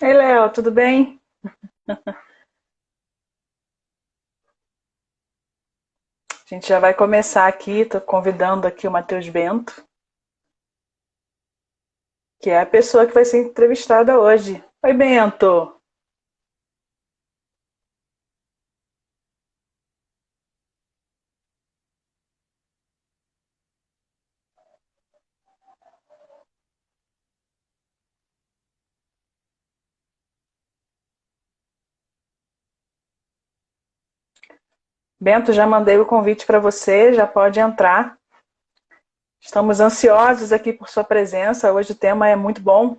Ei, Léo, tudo bem? A gente já vai começar aqui. Estou convidando aqui o Matheus Bento, que é a pessoa que vai ser entrevistada hoje. Oi, Bento. Bento, já mandei o convite para você, já pode entrar. Estamos ansiosos aqui por sua presença. Hoje o tema é muito bom.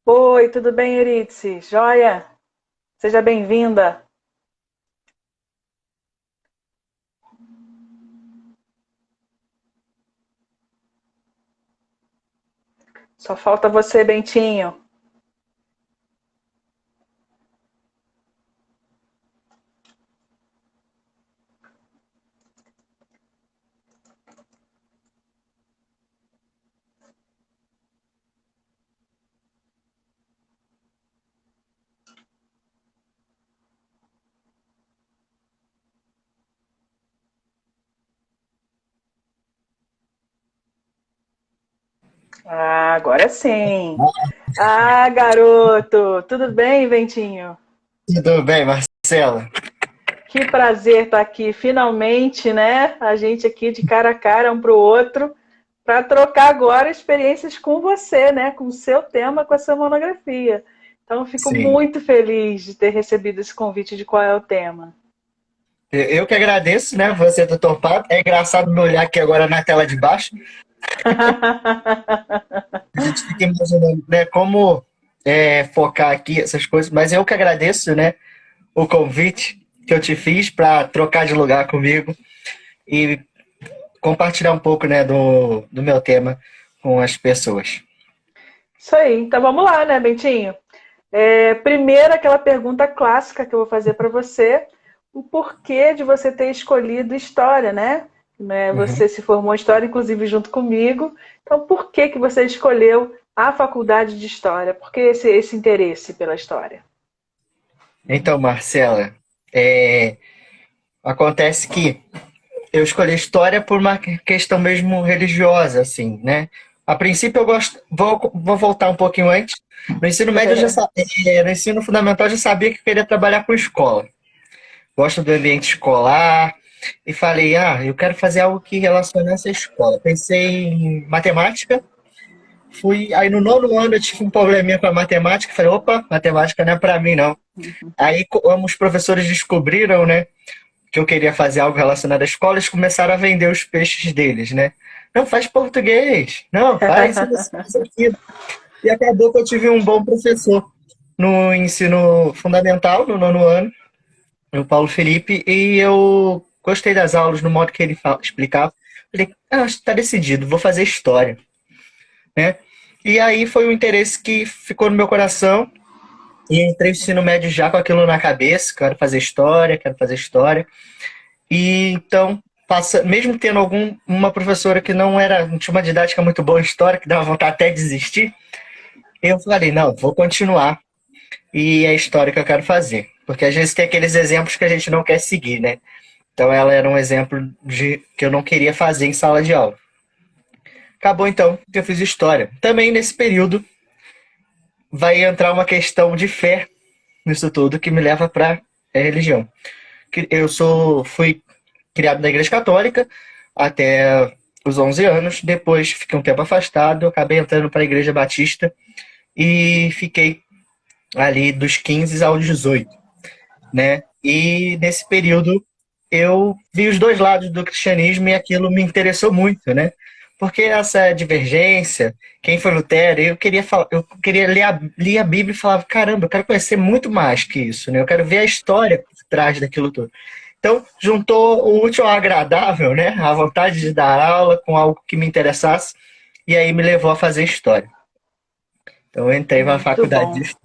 Oi, tudo bem, Eritze? Joia? Seja bem-vinda. Só falta você, Bentinho. Ah, agora sim. Ah, garoto. Tudo bem, Bentinho? Tudo bem, Marcela? Que prazer estar aqui, finalmente, né? A gente aqui de cara a cara, um para o outro, para trocar agora experiências com você, né? Com o seu tema, com a sua monografia. Então, eu fico Sim. muito feliz de ter recebido esse convite de qual é o tema. Eu que agradeço, né? Você ter topado. É engraçado me olhar aqui agora na tela de baixo. A gente fica imaginando, né? Como focar aqui essas coisas. Mas eu que agradeço, né? O convite que eu te fiz para trocar de lugar comigo e compartilhar um pouco, né? Do meu tema com as pessoas. Isso aí. Então, vamos lá, né, Bentinho? Primeiro, aquela pergunta clássica que eu vou fazer para você: o porquê de você ter escolhido história, né? Uhum. Você se formou em história, inclusive junto comigo. Então, por que que você escolheu a faculdade de história? Por que esse interesse pela história? Então, Marcela, é, acontece que eu escolhi história por uma questão mesmo religiosa, assim, né? A princípio eu gosto, vou voltar um pouquinho antes. No ensino médio eu já sabia, no ensino fundamental eu já sabia que eu queria trabalhar com escola. Gosto do ambiente escolar e falei, eu quero fazer algo que relacionasse a escola. Pensei em matemática, fui, aí no nono ano eu tive um probleminha com a matemática, falei, opa, matemática não é para mim não. Aí como os professores descobriram, né, que eu queria fazer algo relacionado à escola, eles começaram a vender os peixes deles, né? Não, faz português. Não, faz isso aqui. E acabou que eu tive um bom professor no ensino fundamental, no nono ano, o Paulo Felipe, e eu gostei das aulas, no modo que ele explicava. Falei, acho que está decidido, vou fazer história, né? E aí foi um interesse que ficou no meu coração, e entrei no ensino médio já com aquilo na cabeça, quero fazer história, quero fazer história. E então, mesmo tendo uma professora que não tinha uma didática muito boa em história, que dava vontade até de desistir, eu falei, não, vou continuar. E é a história que eu quero fazer. Porque às vezes tem aqueles exemplos que a gente não quer seguir, né? Então ela era um exemplo de que eu não queria fazer em sala de aula. Acabou então que eu fiz história. Também nesse período vai entrar uma questão de fé nisso tudo que me leva para a religião. Fui criado na Igreja Católica até os 11 anos. Depois fiquei um tempo afastado, acabei entrando para a Igreja Batista e fiquei ali dos 15 aos 18, né? E nesse período eu vi os dois lados do cristianismo e aquilo me interessou muito, né? Porque essa divergência, quem foi Lutero, eu queria ler a Bíblia e falava, caramba, eu quero conhecer muito mais que isso, né? Eu quero ver a história por trás daquilo tudo. Então, juntou o útil ao agradável, né? A vontade de dar aula com algo que me interessasse, e aí me levou a fazer história. Então, eu entrei na Muito faculdade bom. de.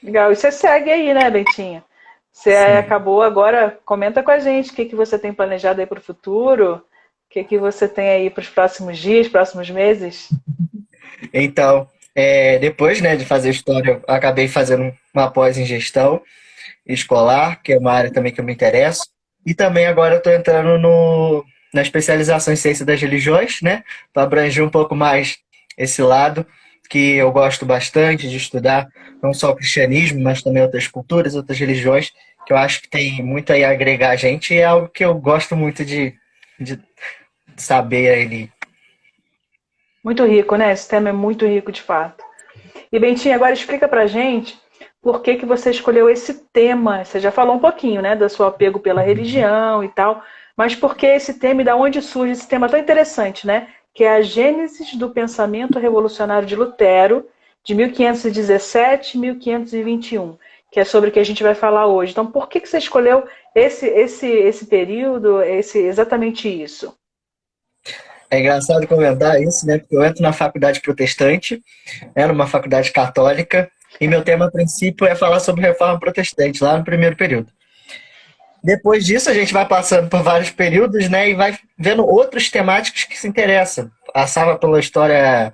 Legal. E você segue aí, né, Bentinha? Você Sim. acabou agora, comenta com a gente o que que você tem planejado aí para o futuro, o que que você tem aí para os próximos dias, próximos meses. Então, depois, né, de fazer história, eu acabei fazendo uma pós em gestão escolar, que é uma área também que eu me interesso. E também agora eu estou entrando na especialização em ciência das religiões, né, para abranger um pouco mais esse lado, que eu gosto bastante de estudar, não só o cristianismo, mas também outras culturas, outras religiões, que eu acho que tem muito aí a agregar a gente, e é algo que eu gosto muito de saber ali. Muito rico, né? Esse tema é muito rico de fato. E Bentinho, agora explica pra gente por que que você escolheu esse tema. Você já falou um pouquinho, né, do seu apego pela religião e tal, mas por que esse tema e da onde surge esse tema tão interessante, né? Que é a gênesis do pensamento revolucionário de Lutero, de 1517 e 1521, que é sobre o que a gente vai falar hoje. Então, por que que você escolheu esse período, exatamente isso? É engraçado comentar isso, né? Porque eu entro na faculdade protestante, numa faculdade católica, e meu tema a princípio é falar sobre reforma protestante, lá no primeiro período. Depois disso, a gente vai passando por vários períodos, né? E vai vendo outros temáticos que se interessam. Passava pela história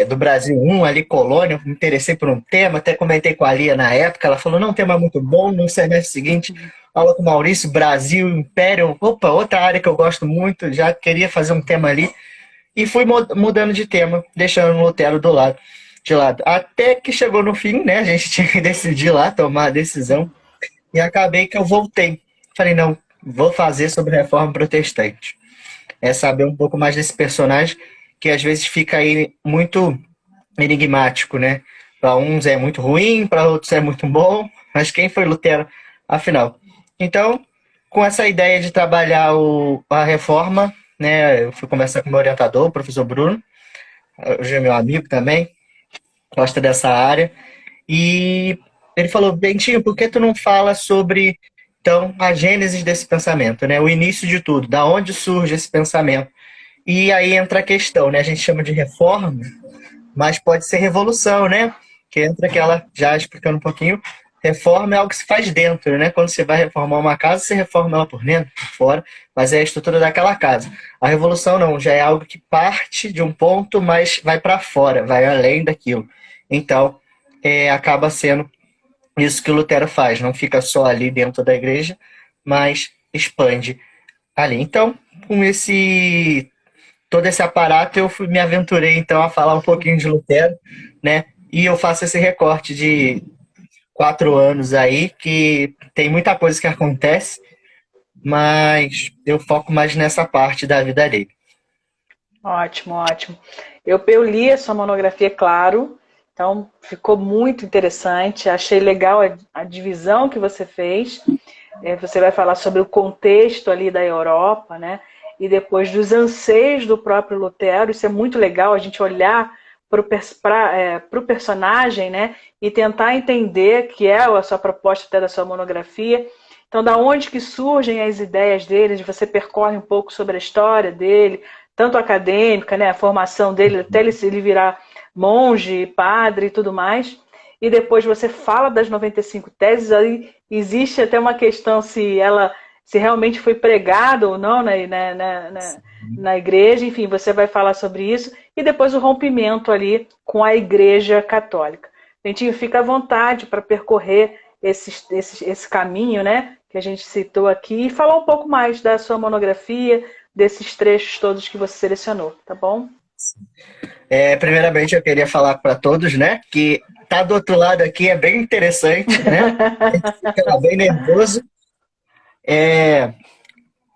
do Brasil ali, colônia, me interessei por um tema, até comentei com a Lia na época, ela falou, não, um tema muito bom, no semestre seguinte, aula com o Maurício, Brasil, Império, opa, outra área que eu gosto muito, já queria fazer um tema ali, e fui mudando de tema, deixando o Lutero de lado. Até que chegou no fim, né, a gente tinha que decidir lá, tomar a decisão, e acabei que eu voltei. Falei, não, vou fazer sobre reforma protestante. É saber um pouco mais desse personagem, que às vezes fica aí muito enigmático, né? Para uns é muito ruim, para outros é muito bom, mas quem foi Lutero, afinal? Então, com essa ideia de trabalhar a reforma, né? Eu fui conversar com o meu orientador, o professor Bruno, hoje é meu amigo também, gosta dessa área, e ele falou, Bentinho, por que tu não fala sobre, então, a gênese desse pensamento, né? O início de tudo, da onde surge esse pensamento? E aí entra a questão, né? A gente chama de reforma, mas pode ser revolução, né? Que entra aquela, já explicando um pouquinho, reforma é algo que se faz dentro, né? Quando você vai reformar uma casa, você reforma ela por dentro, por fora, mas é a estrutura daquela casa. A revolução não, já é algo que parte de um ponto, mas vai para fora, vai além daquilo. Então, acaba sendo isso que o Lutero faz, não fica só ali dentro da igreja, mas expande ali. Então, com todo esse aparato, me aventurei então a falar um pouquinho de Lutero, né? E eu faço esse recorte de 4 anos aí, que tem muita coisa que acontece, mas eu foco mais nessa parte da vida dele. Ótimo, ótimo. Eu li a sua monografia, claro, então ficou muito interessante. Achei legal a divisão que você fez. Você vai falar sobre o contexto ali da Europa, né? E depois dos anseios do próprio Lutero. Isso é muito legal, a gente olhar para o personagem, né? E tentar entender, que é a sua proposta até da sua monografia. Então, da onde que surgem as ideias dele? Você percorre um pouco sobre a história dele, tanto acadêmica, né? A formação dele, até ele virar monge, padre e tudo mais. E depois você fala das 95 teses, aí existe até uma questão se realmente foi pregado ou não na igreja, enfim, você vai falar sobre isso, e depois o rompimento ali com a igreja católica. Dentinho, fica à vontade para percorrer esse caminho, né, que a gente citou aqui, e falar um pouco mais da sua monografia, desses trechos todos que você selecionou, tá bom? Primeiramente, eu queria falar para todos, né, que tá do outro lado aqui é bem interessante, né? A gente fica bem nervoso. É,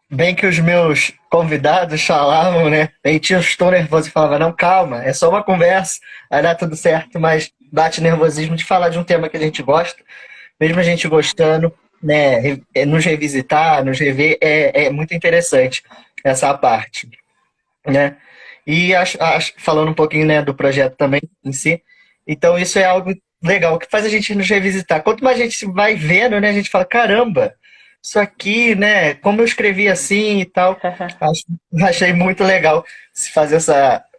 bem que os meus convidados falavam, né? Aí tinha estou nervoso e falava, não, calma, é só uma conversa, vai dar tudo certo, mas bate nervosismo de falar de um tema que a gente gosta, mesmo a gente gostando, né? Nos revisitar, nos rever, é muito interessante essa parte, né? E falando um pouquinho, né, do projeto também em si, então isso é algo legal, que faz a gente nos revisitar. Quanto mais a gente vai vendo, né, a gente fala, caramba, isso aqui, né, como eu escrevi assim e tal, achei muito legal se fazer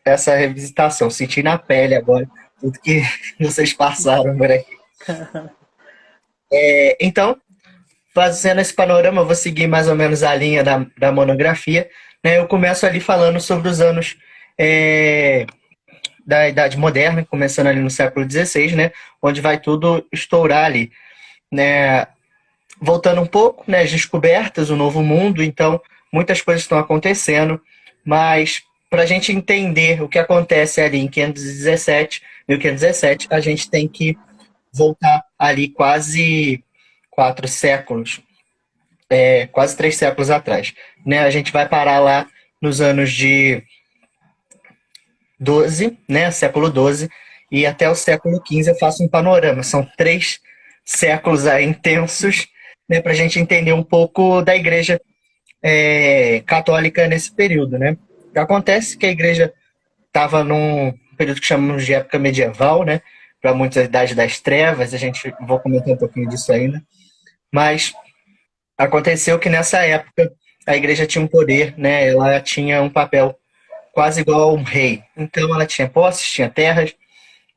essa revisitação, sentir na pele agora tudo que vocês passaram por aqui. Então, fazendo esse panorama, eu vou seguir mais ou menos a linha da monografia, né? Eu começo ali falando sobre os anos é, da Idade Moderna, começando ali no século XVI, né? Onde vai tudo estourar ali, né? Voltando um pouco, né? As descobertas, o novo mundo, então muitas coisas estão acontecendo, mas para a gente entender o que acontece ali em 517, 1517, a gente tem que voltar ali quase 4 séculos, quase 3 séculos atrás, né? A gente vai parar lá nos anos de 12, né? Século 12, e até o século 15 eu faço um panorama. São 3 séculos aí intensos, né? Para a gente entender um pouco da Igreja católica nesse período, né? Acontece que a Igreja estava num período que chamamos de época medieval, né? Para muitos a Idade das Trevas, a gente vou comentar um pouquinho disso ainda, mas aconteceu que nessa época a igreja tinha um poder, né? Ela tinha um papel quase igual a um rei. Então ela tinha posses, tinha terras,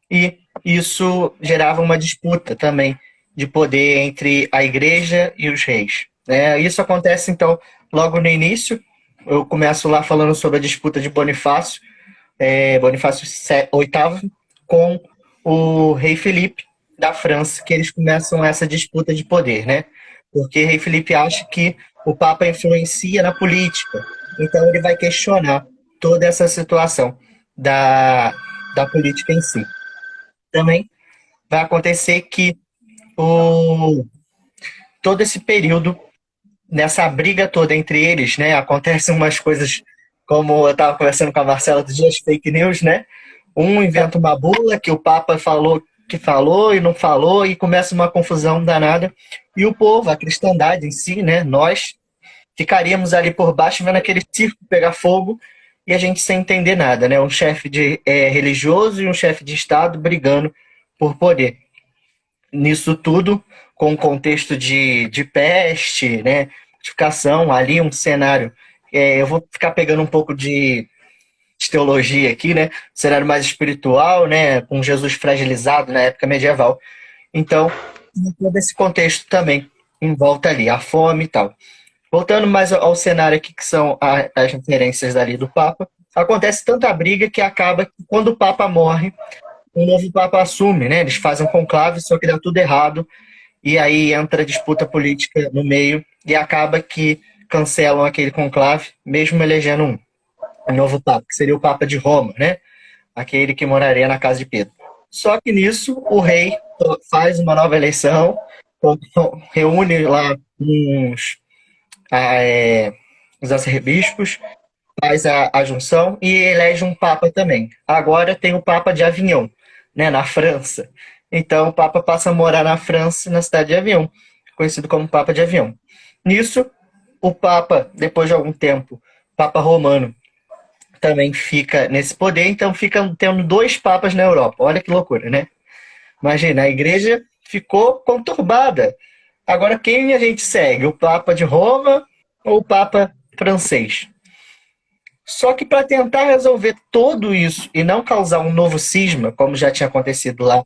e isso gerava uma disputa também de poder entre a igreja e os reis, né? Isso acontece então logo no início. Eu começo lá falando sobre a disputa de Bonifácio, Bonifácio VIII com o rei Felipe da França, que eles começam essa disputa de poder, né? Porque o rei Felipe acha que o Papa influencia na política, então ele vai questionar toda essa situação da política em si. Também vai acontecer que o, todo esse período, nessa briga toda entre eles, né, acontecem umas coisas, como eu estava conversando com a Marcela dos dias, fake news, né? Um inventa uma bula que o Papa falou que falou e não falou, e começa uma confusão danada. E o povo, a cristandade em si, né? Nós ficaríamos ali por baixo vendo aquele circo pegar fogo e a gente sem entender nada, né? Um chefe religioso e um chefe de Estado brigando por poder. Nisso tudo, com um contexto de peste, né? Modificação, ali um cenário. Eu vou ficar pegando um pouco de teologia aqui, né? Cenário mais espiritual, né? Com Jesus fragilizado na época medieval. Então, todo esse contexto também em volta ali, a fome e tal. Voltando mais ao cenário aqui, que são as referências dali do Papa, acontece tanta briga que acaba que quando o Papa morre, um novo Papa assume, né? Eles fazem um conclave, só que dá tudo errado, e aí entra a disputa política no meio, e acaba que cancelam aquele conclave, mesmo elegendo um novo Papa, que seria o Papa de Roma, né? Aquele que moraria na casa de Pedro. Só que nisso, o rei faz uma nova eleição, reúne lá os arcebispos, faz a junção e elege um Papa também. Agora tem o Papa de Avignon, né, na França. Então o Papa passa a morar na França, na cidade de Avignon, conhecido como Papa de Avignon. Nisso, o Papa, depois de algum tempo, Papa Romano, também fica nesse poder, então fica tendo 2 papas na Europa. Olha que loucura, né? Imagina, a igreja ficou conturbada. Agora, quem a gente segue? O Papa de Roma ou o Papa francês? Só que para tentar resolver tudo isso e não causar um novo cisma, como já tinha acontecido lá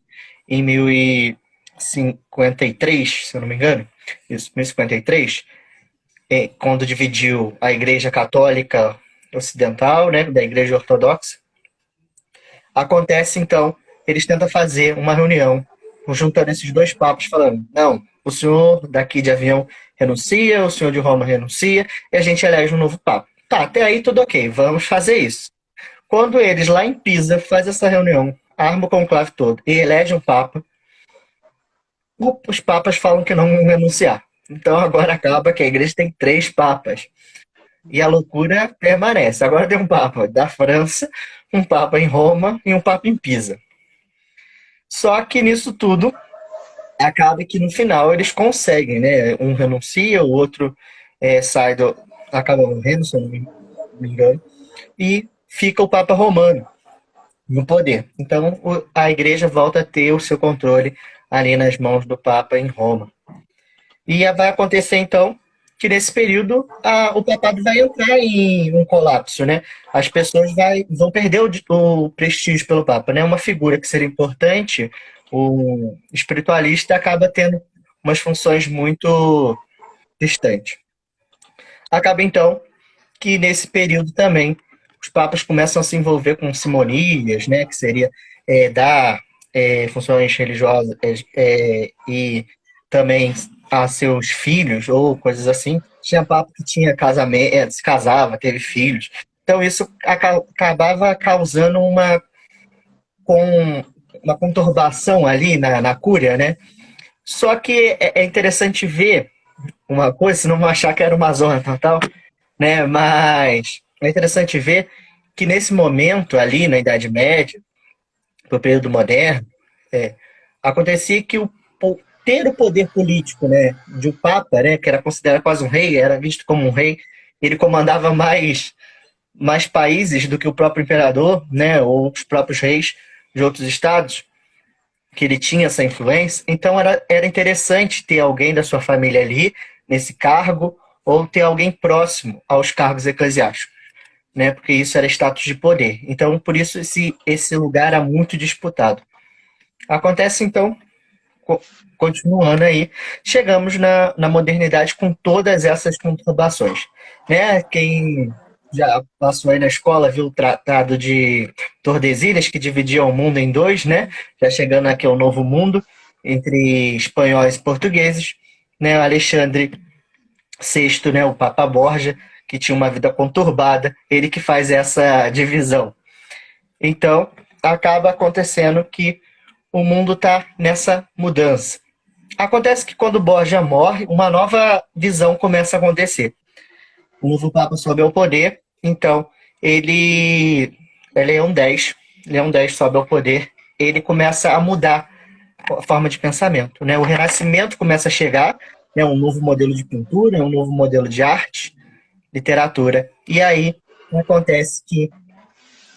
em 1053, se eu não me engano, isso, 1053, quando dividiu a Igreja Católica Ocidental, né, da Igreja Ortodoxa, acontece então, eles tentam fazer uma reunião juntando esses 2 papas, falando, não, o senhor daqui de Avião renuncia, o senhor de Roma renuncia, e a gente elege um novo papa. Tá, até aí tudo ok, vamos fazer isso. Quando eles lá em Pisa fazem essa reunião, armam o conclave todo e elegem um papa, os papas falam que não vão renunciar. Então agora acaba que a igreja tem 3 papas. E a loucura permanece. Agora tem um papa da França, um papa em Roma e um papa em Pisa. Só que nisso tudo, acaba que no final eles conseguem, né? Um renuncia, o outro acaba morrendo, se eu não me engano, e fica o Papa Romano no poder. Então a igreja volta a ter o seu controle ali nas mãos do Papa em Roma. E vai acontecer então que nesse período o papado vai entrar em um colapso, né? As pessoas vão perder o prestígio pelo Papa, né? Uma figura que seria importante, o espiritualista acaba tendo umas funções muito distantes. Acaba então que nesse período também os papas começam a se envolver com simonias, né, que seria dar funções religiosas e também a seus filhos ou coisas assim. Tinha papa que tinha casamento, se casava, teve filhos. Então isso acabava causando com uma conturbação ali na cúria, né? Só que é interessante ver uma coisa, se não achar que era uma zona total, né? Mas é interessante ver que nesse momento ali, na Idade Média, no período moderno, é, acontecia que ter o poder político, né, de um papa, né, que era considerado quase um rei, era visto como um rei, ele comandava mais países do que o próprio imperador, né, ou os próprios reis de outros estados, que ele tinha essa influência. Então era interessante ter alguém da sua família ali, nesse cargo, ou ter alguém próximo aos cargos eclesiásticos, né? Porque isso era status de poder. Então, por isso, esse lugar era muito disputado. Acontece, então, continuando aí, chegamos na modernidade com todas essas conturbações, né? Quem já passou aí na escola viu o Tratado de Tordesilhas, que dividia o mundo em dois, né? Já chegando aqui ao Novo Mundo, entre espanhóis e portugueses, né? O Alexandre VI, né? O Papa Borgia, que tinha uma vida conturbada, ele que faz essa divisão. Então, acaba acontecendo que o mundo está nessa mudança. Acontece que quando Borgia morre, uma nova visão começa a acontecer. O novo Papa sobe ao poder, então é Leão X, Leão X sobe ao poder, ele começa a mudar a forma de pensamento, né? O Renascimento começa a chegar, né? Um novo modelo de pintura, um novo modelo de arte, literatura, e aí acontece que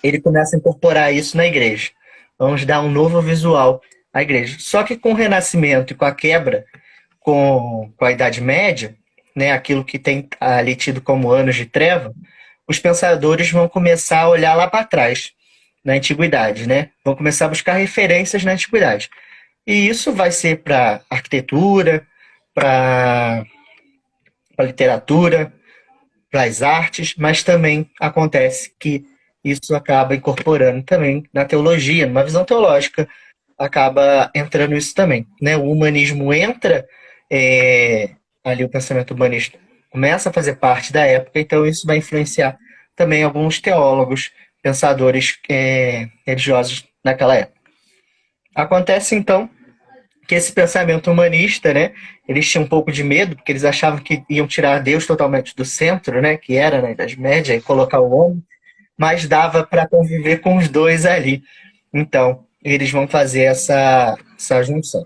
ele começa a incorporar isso na igreja. Vamos dar um novo visual à igreja. Só que com o Renascimento e com a quebra com a Idade Média, né, aquilo que tem ali tido como anos de treva, os pensadores vão começar a olhar lá para trás, na antiguidade, né? Vão começar a buscar referências na antiguidade. E isso vai ser para arquitetura, para literatura, para as artes, mas também acontece que isso acaba incorporando também na teologia, numa visão teológica, acaba entrando isso também, né? O humanismo entra ali, o pensamento humanista começa a fazer parte da época, então isso vai influenciar também alguns teólogos, pensadores religiosos naquela época. Acontece então que esse pensamento humanista, né, eles tinham um pouco de medo, porque eles achavam que iam tirar Deus totalmente do centro, né, que era na Idade Média, e colocar o homem, mas dava para conviver com os dois ali. Então, eles vão fazer essa junção.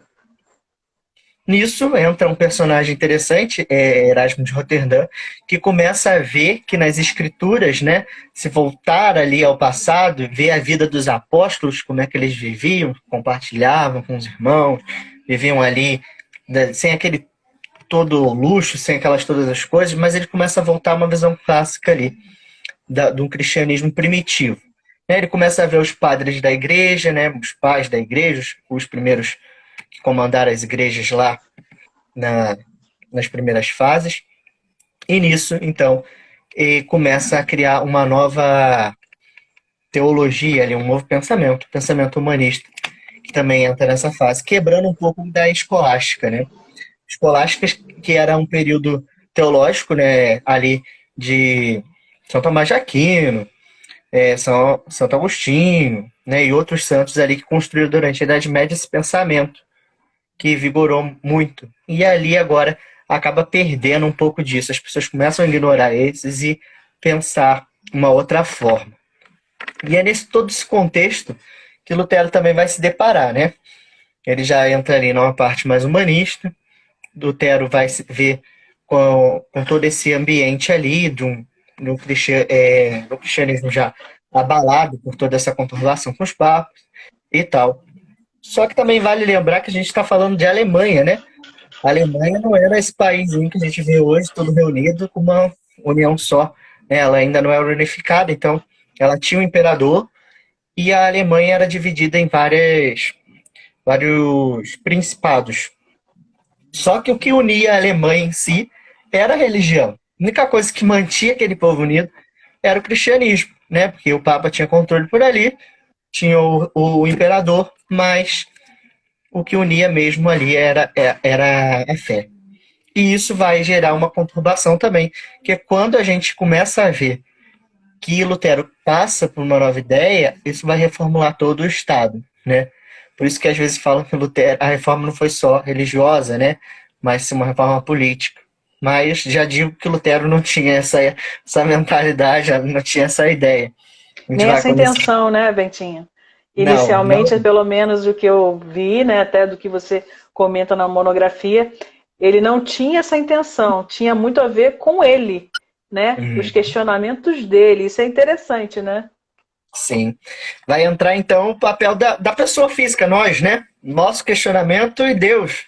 Nisso entra um personagem interessante, Erasmo de Roterdã, que começa a ver que nas escrituras, né, se voltar ali ao passado, ver a vida dos apóstolos, como é que eles viviam, compartilhavam com os irmãos, viviam ali sem aquele todo luxo, sem aquelas todas as coisas, mas ele começa a voltar a uma visão clássica ali, de um cristianismo primitivo. Ele começa a ver os padres da igreja, né, os pais da igreja, os primeiros que comandaram as igrejas lá nas primeiras fases. E nisso, então, começa a criar uma nova teologia, ali, um novo pensamento humanista, que também entra nessa fase, quebrando um pouco da escolástica, né? Escolástica, que era um período teológico, né, ali de São Tomás de Aquino, Santo Agostinho, né, e outros santos ali que construíram durante a Idade Média esse pensamento que vigorou muito. E ali agora acaba perdendo um pouco disso. As pessoas começam a ignorar esses e pensar uma outra forma. E é nesse todo esse contexto que Lutero também vai se deparar, né? Ele já entra ali numa parte mais humanista. Lutero vai se ver com todo esse ambiente ali do cristianismo já abalado por toda essa conturbação com os papas e tal. Só que também vale lembrar que a gente está falando de Alemanha, né? A Alemanha não era esse país que a gente vê hoje, todo reunido, com uma união só. Né? Ela ainda não era unificada, então ela tinha um imperador e a Alemanha era dividida em vários principados. Só que o que unia a Alemanha em si era a religião. A única coisa que mantinha aquele povo unido era o cristianismo, né? Porque o Papa tinha controle por ali, tinha o imperador, mas o que unia mesmo ali era a fé. E isso vai gerar uma conturbação também, que é quando a gente começa a ver que Lutero passa por uma nova ideia, isso vai reformular todo o Estado, né? Por isso que às vezes falam que Lutero, a reforma não foi só religiosa, né? Mas sim uma reforma política. Mas já digo que Lutero não tinha essa mentalidade, não tinha essa ideia. A gente Nem vai essa conhecer. intenção, né, Bentinho? Não, Inicialmente, não. pelo menos o que eu vi, né, até do que você comenta na monografia, ele não tinha essa intenção, tinha muito a ver com ele, né? Os Uhum. questionamentos dele. Isso é interessante, né? Sim. Vai entrar então o papel da pessoa física, nós, né? Nosso questionamento e Deus.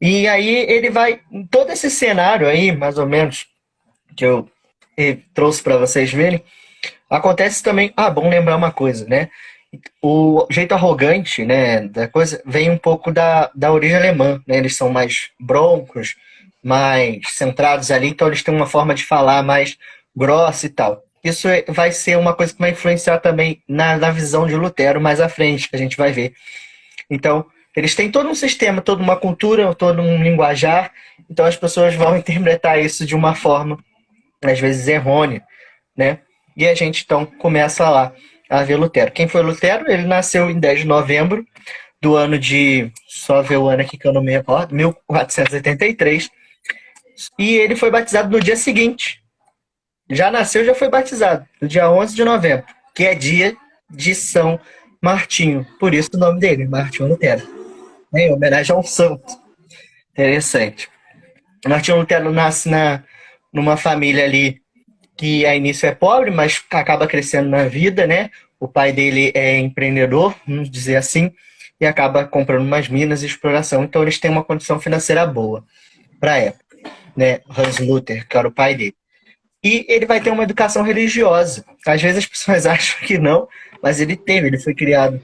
E aí ele vai, em todo esse cenário aí, mais ou menos, que eu trouxe para vocês verem, acontece também. Ah, bom lembrar uma coisa, né? O jeito arrogante, né, da coisa vem um pouco da origem alemã, né? Eles são mais broncos, mais centrados ali, então eles têm uma forma de falar mais grossa e tal. Isso vai ser uma coisa que vai influenciar também na visão de Lutero mais à frente, que a gente vai ver. Então, eles têm todo um sistema, toda uma cultura, todo um linguajar, então as pessoas vão interpretar isso de uma forma, às vezes, errônea, né? E a gente, então, começa lá a ver Lutero. Quem foi Lutero? Ele nasceu em 10 de novembro do ano de... Só ver o ano aqui que eu não me recordo. 1483. E ele foi batizado no dia seguinte. Já nasceu, já foi batizado. No dia 11 de novembro. Que é dia de São Martinho. Por isso o nome dele, Martinho Lutero. Em homenagem a um santo. Interessante. Martinho Lutero nasce numa família ali que a início é pobre, mas acaba crescendo na vida, né? O pai dele é empreendedor, vamos dizer assim, e acaba comprando umas minas e exploração. Então eles têm uma condição financeira boa para a época, né? Hans Luther, que era o pai dele. E ele vai ter uma educação religiosa. Às vezes as pessoas acham que não, mas ele teve. Ele foi criado,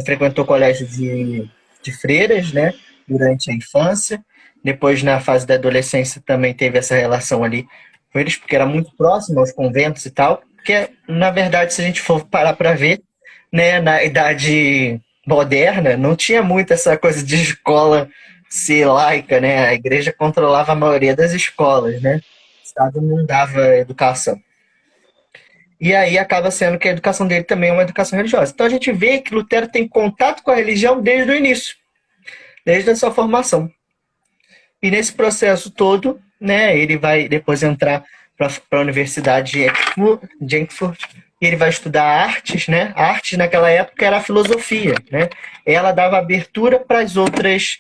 frequentou colégio de freiras, né? Durante a infância. Depois, na fase da adolescência, também teve essa relação ali com eles, porque era muito próximo aos conventos e tal. Porque, na verdade, se a gente for parar para ver, né, na idade moderna, não tinha muito essa coisa de escola ser laica, né? A igreja controlava a maioria das escolas, né? O Estado não dava educação. E aí acaba sendo que a educação dele também é uma educação religiosa. Então a gente vê que Lutero tem contato com a religião desde o início, desde a sua formação. E nesse processo todo, né, ele vai depois entrar para a Universidade de Frankfurt, e ele vai estudar artes, né? A arte naquela época era a filosofia, né? Ela dava abertura para as outras.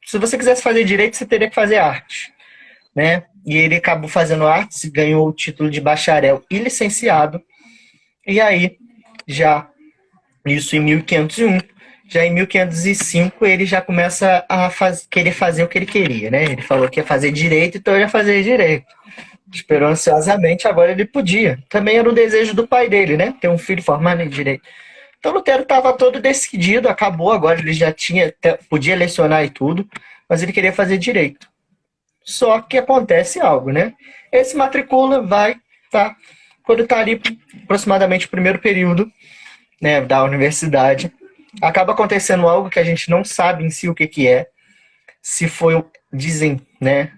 Se você quisesse fazer direito, você teria que fazer arte, né? E ele acabou fazendo artes, ganhou o título de bacharel e licenciado. E aí, já isso em 1501, já em 1505 ele já começa a querer fazer o que ele queria, né? Ele falou que ia fazer direito, então ele ia fazer direito. Esperou ansiosamente, agora ele podia. Também era o desejo do pai dele, né? Ter um filho formado em direito. Então Lutero estava todo decidido, acabou, agora ele já tinha, podia lecionar e tudo, mas ele queria fazer direito. Só que acontece algo, né? Ele se matricula, vai, tá? Quando está ali, aproximadamente o primeiro período, né, da universidade, acaba acontecendo algo que a gente não sabe em si o que, que é. Se foi, dizem, né,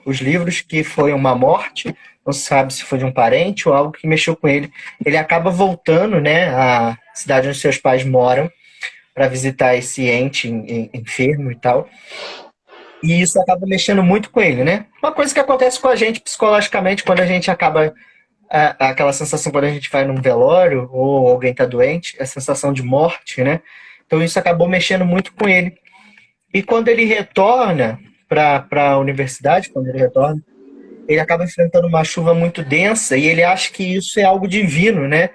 os livros que foi uma morte, não se sabe se foi de um parente ou algo que mexeu com ele. Ele acaba voltando, né, à cidade onde seus pais moram para visitar esse ente enfermo e tal. E isso acaba mexendo muito com ele, né? Uma coisa que acontece com a gente psicologicamente quando a gente acaba aquela sensação quando a gente vai num velório ou alguém está doente, a sensação de morte, né? Então isso acabou mexendo muito com ele. E quando ele retorna para a universidade, quando ele retorna, ele acaba enfrentando uma chuva muito densa e ele acha que isso é algo divino, né?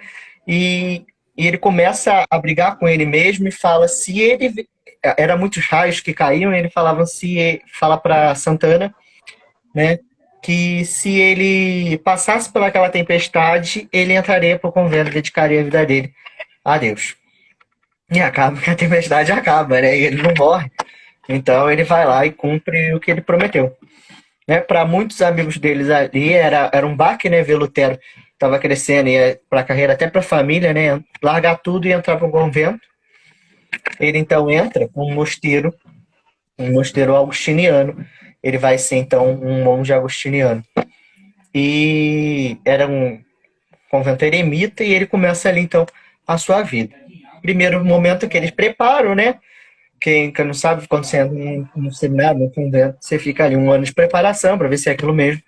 E ele começa a brigar com ele mesmo e fala se ele era muitos raios que caíam, e ele falava se fala para Santana, né, que se ele passasse por aquela tempestade, ele entraria para o convento, dedicaria a vida dele a Deus. E acaba que a tempestade acaba, né? E ele não morre. Então ele vai lá e cumpre o que ele prometeu. Né? Para muitos amigos deles ali era um baque, né? Ver Lutero estava crescendo e para a carreira, até para a família, né? Largar tudo e entrar para um convento. Ele então entra para um mosteiro augustiniano. Ele vai ser então um monge agustiniano. E era um convento eremita e ele começa ali então a sua vida. Primeiro momento que eles preparam, né? Quem não sabe, quando você entra no seminário, no convento, você fica ali um ano de preparação para ver se é aquilo mesmo.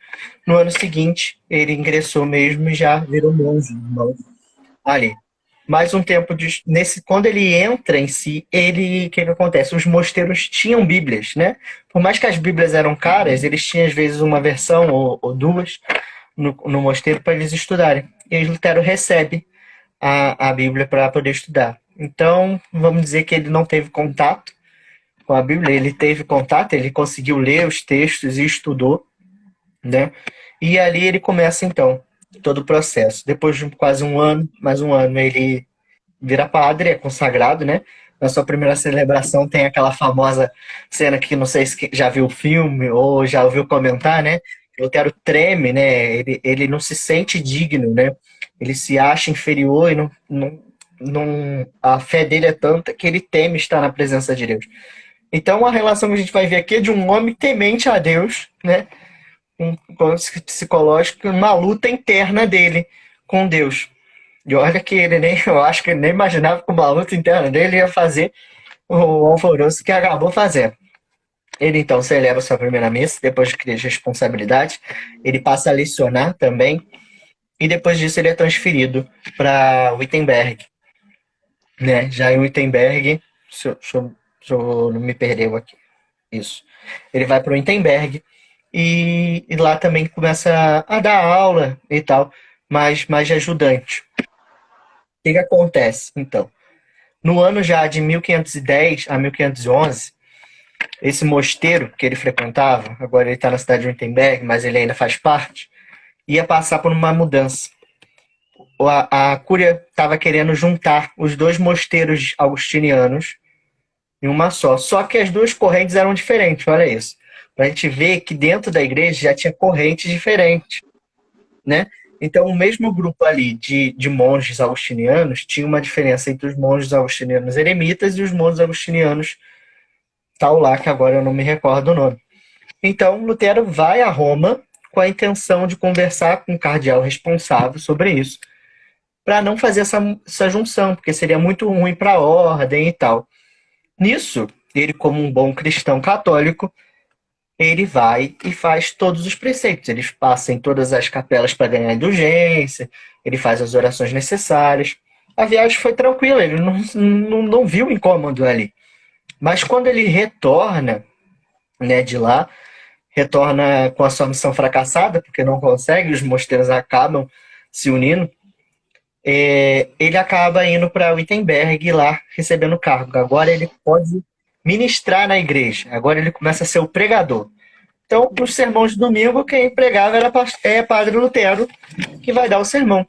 No ano seguinte, ele ingressou mesmo e já virou monge, irmão, ali. Mais um tempo quando ele entra em si, o que acontece? Os mosteiros tinham bíblias, né? Por mais que as bíblias eram caras, eles tinham às vezes uma versão ou duas no mosteiro para eles estudarem. E aí Lutero recebe a Bíblia para poder estudar. Então, vamos dizer que ele não teve contato com a Bíblia, ele teve contato, ele conseguiu ler os textos e estudou, né? E ali ele começa, então, todo o processo. Depois de quase um ano, mais um ano, ele vira padre, é consagrado, né? Na sua primeira celebração tem aquela famosa cena que não sei se já viu o filme ou já ouviu comentar, né? Lutero treme, né? Ele não se sente digno, né? Ele se acha inferior e a fé dele é tanta que ele teme estar na presença de Deus. Então a relação que a gente vai ver aqui é de um homem temente a Deus, né? Com psicológico, uma luta interna dele com Deus. E olha que eu acho que ele nem imaginava que uma luta interna dele ia fazer o alvoroço que acabou fazendo. Ele então celebra sua primeira missa, depois de criar responsabilidade, ele passa a lecionar também, e depois disso ele é transferido para Wittenberg. Né? Já em Wittenberg, se eu não me perdeu aqui, isso. Ele vai para Wittenberg e lá também começa a dar aula e tal, mas mais de ajudante. O que acontece, então? No ano já de 1510 a 1511, esse mosteiro que ele frequentava, agora ele está na cidade de Wittenberg, mas ele ainda faz parte, ia passar por uma mudança. A Cúria estava querendo juntar os dois mosteiros augustinianos em uma só. Só que as duas correntes eram diferentes, olha isso. Para a gente ver que dentro da igreja já tinha correntes diferentes, né? Então, o mesmo grupo ali de monges augustinianos tinha uma diferença entre os monges augustinianos eremitas e os monges augustinianos tal lá, que agora eu não me recordo o nome. Então, Lutero vai a Roma com a intenção de conversar com o cardeal responsável sobre isso, para não fazer essa junção, porque seria muito ruim para a ordem e tal. Nisso, ele, como um bom cristão católico, ele vai e faz todos os preceitos. Ele passa em todas as capelas para ganhar indulgência, ele faz as orações necessárias. A viagem foi tranquila, ele não viu incômodo ali. Mas quando ele retorna, né, de lá, retorna com a sua missão fracassada, porque não consegue, os mosteiros acabam se unindo, ele acaba indo para Wittenberg e lá recebendo cargo. Agora ele pode ministrar na igreja. Agora ele começa a ser o pregador. Então, para os sermões de domingo, quem pregava era Padre Lutero, que vai dar o sermão.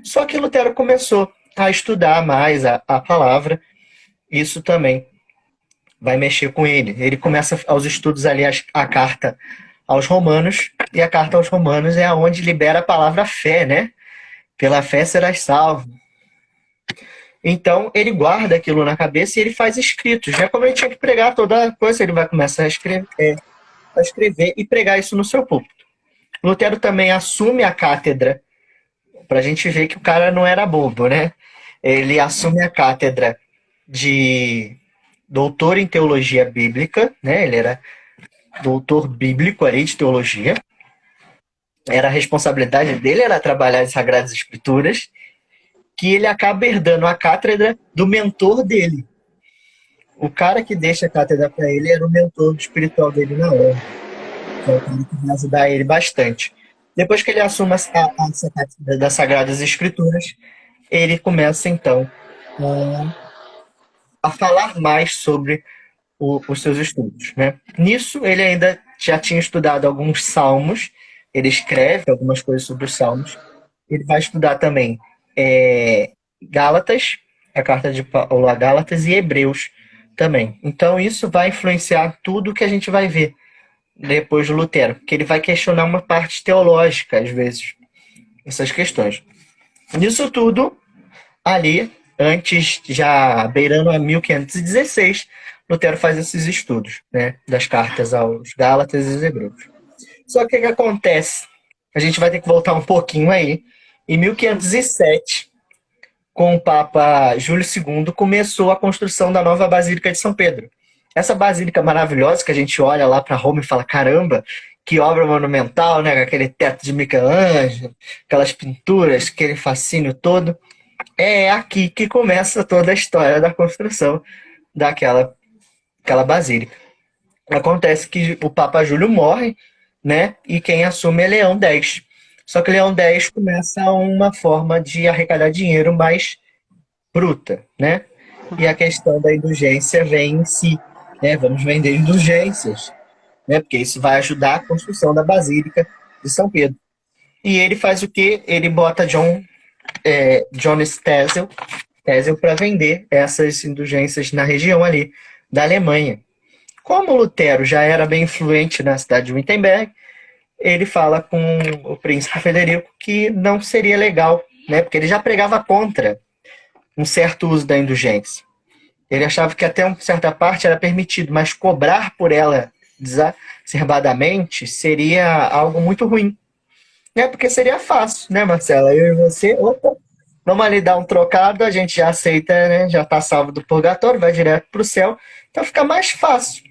Só que Lutero começou a estudar mais a palavra. Isso também vai mexer com ele. Ele começa aos estudos ali a carta aos Romanos, e a carta aos Romanos é onde libera a palavra fé, né? Pela fé serás salvo. Então, ele guarda aquilo na cabeça e ele faz escritos. Já como ele tinha que pregar toda a coisa, ele vai começar a escrever e pregar isso no seu púlpito. Lutero também assume a cátedra, para a gente ver que o cara não era bobo, né? Ele assume a cátedra de doutor em teologia bíblica, né? Ele era doutor bíblico ali de teologia. A responsabilidade dele era trabalhar as Sagradas Escrituras, que ele acaba herdando a cátedra do mentor dele. O cara que deixa a cátedra para ele era o mentor espiritual dele na hora. Que é o cara que vai ajudar ele bastante. Depois que ele assume essa cátedra das Sagradas Escrituras, ele começa então a falar mais sobre os seus estudos, né? Nisso, ele ainda já tinha estudado alguns salmos, ele escreve algumas coisas sobre os salmos. Ele vai estudar também Gálatas, a carta de Paulo a Gálatas e Hebreus também. Então isso vai influenciar tudo que a gente vai ver depois do Lutero, que ele vai questionar uma parte teológica, às vezes, essas questões. Nisso tudo, ali, antes, já beirando a 1516, Lutero faz esses estudos, né, das cartas aos Gálatas e Hebreus. Só que o que acontece? A gente vai ter que voltar um pouquinho aí. Em 1507, com o Papa Júlio II, começou a construção da nova Basílica de São Pedro. Essa basílica maravilhosa que a gente olha lá para Roma e fala, caramba, que obra monumental, né? Aquele teto de Michelangelo, aquelas pinturas, aquele fascínio todo. É aqui que começa toda a história da construção daquela basílica. Acontece que o Papa Júlio morre, né? E quem assume é Leão X. Só que Leão X começa uma forma de arrecadar dinheiro mais bruta, né? E a questão da indulgência vem em si, né? Vamos vender indulgências, né? Porque isso vai ajudar a construção da Basílica de São Pedro. E ele faz o quê? Ele bota John Tesel para vender essas indulgências na região ali da Alemanha. Como Lutero já era bem influente na cidade de Wittenberg, ele fala com o príncipe Federico que não seria legal, né? Porque ele já pregava contra um certo uso da indulgência. Ele achava que até uma certa parte era permitido, mas cobrar por ela exacerbadamente seria algo muito ruim. Né? Porque seria fácil, né, Marcela? Eu e você, opa, vamos ali dar um trocado, a gente já aceita, né? Já está salvo do purgatório, vai direto para o céu. Então fica mais fácil.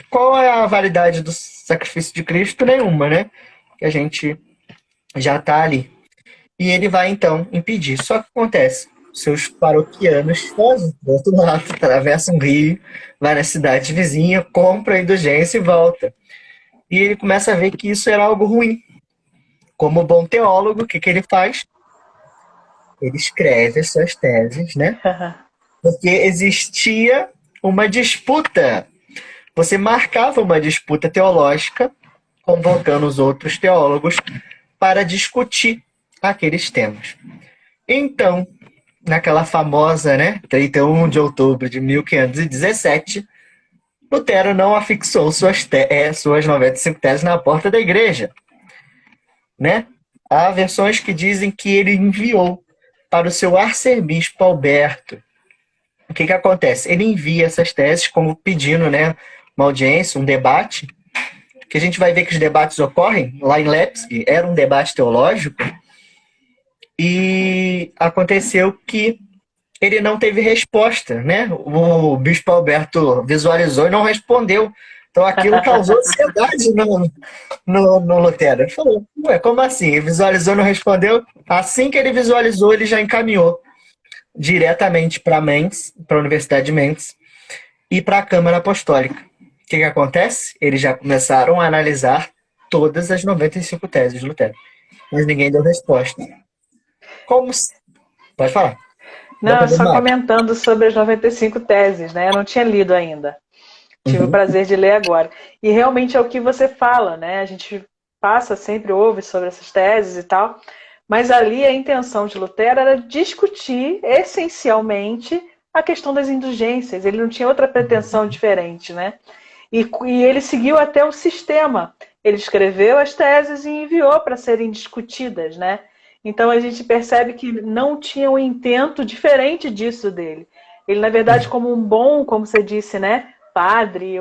Qual é a validade do sacrifício de Cristo? Nenhuma, né? Que a gente já está ali. E ele vai, então, impedir. Só que acontece, seus paroquianos fogem do outro lado, atravessam um rio, vai na cidade vizinha, compra a indulgência e volta. E ele começa a ver que isso era algo ruim. Como bom teólogo, o que ele faz? Ele escreve as suas teses, né? Porque existia uma disputa. Você marcava uma disputa teológica, convocando os outros teólogos para discutir aqueles temas. Então, naquela famosa, né, 31 de outubro de 1517, Lutero não afixou suas 95 teses na porta da igreja. Né? Há versões que dizem que ele enviou para o seu arcebispo Alberto. O que acontece? Ele envia essas teses como pedindo, né, uma audiência, um debate, que a gente vai ver que os debates ocorrem lá em Leipzig, era um debate teológico, e aconteceu que ele não teve resposta, né? O bispo Alberto visualizou e não respondeu. Então aquilo causou ansiedade no Lutero. Ele falou, ué, como assim? Ele visualizou e não respondeu? Assim que ele visualizou, ele já encaminhou diretamente para Mainz, para a Universidade de Mainz, e para a Câmara Apostólica. O que acontece? Eles já começaram a analisar todas as 95 teses de Lutero. Mas ninguém deu resposta. Pode falar. Não, só comentando sobre as 95 teses, né? Eu não tinha lido ainda. Tive o prazer de ler agora. E realmente é o que você fala, né? A gente sempre ouve sobre essas teses e tal, mas ali a intenção de Lutero era discutir essencialmente a questão das indulgências. Ele não tinha outra pretensão diferente, né? E ele seguiu até o sistema. Ele escreveu as teses e enviou para serem discutidas, né? Então a gente percebe que não tinha um intento diferente disso dele. Ele, na verdade, como um bom, como você disse, né, padre,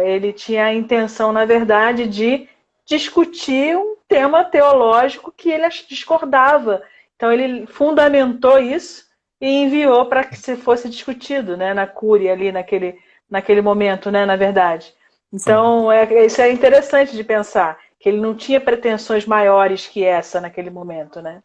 ele tinha a intenção, na verdade, de discutir um tema teológico que ele discordava. Então ele fundamentou isso e enviou para que se fosse discutido, né, na cúria ali naquele momento, né, na verdade. Então isso é interessante de pensar, que ele não tinha pretensões maiores que essa naquele momento, né?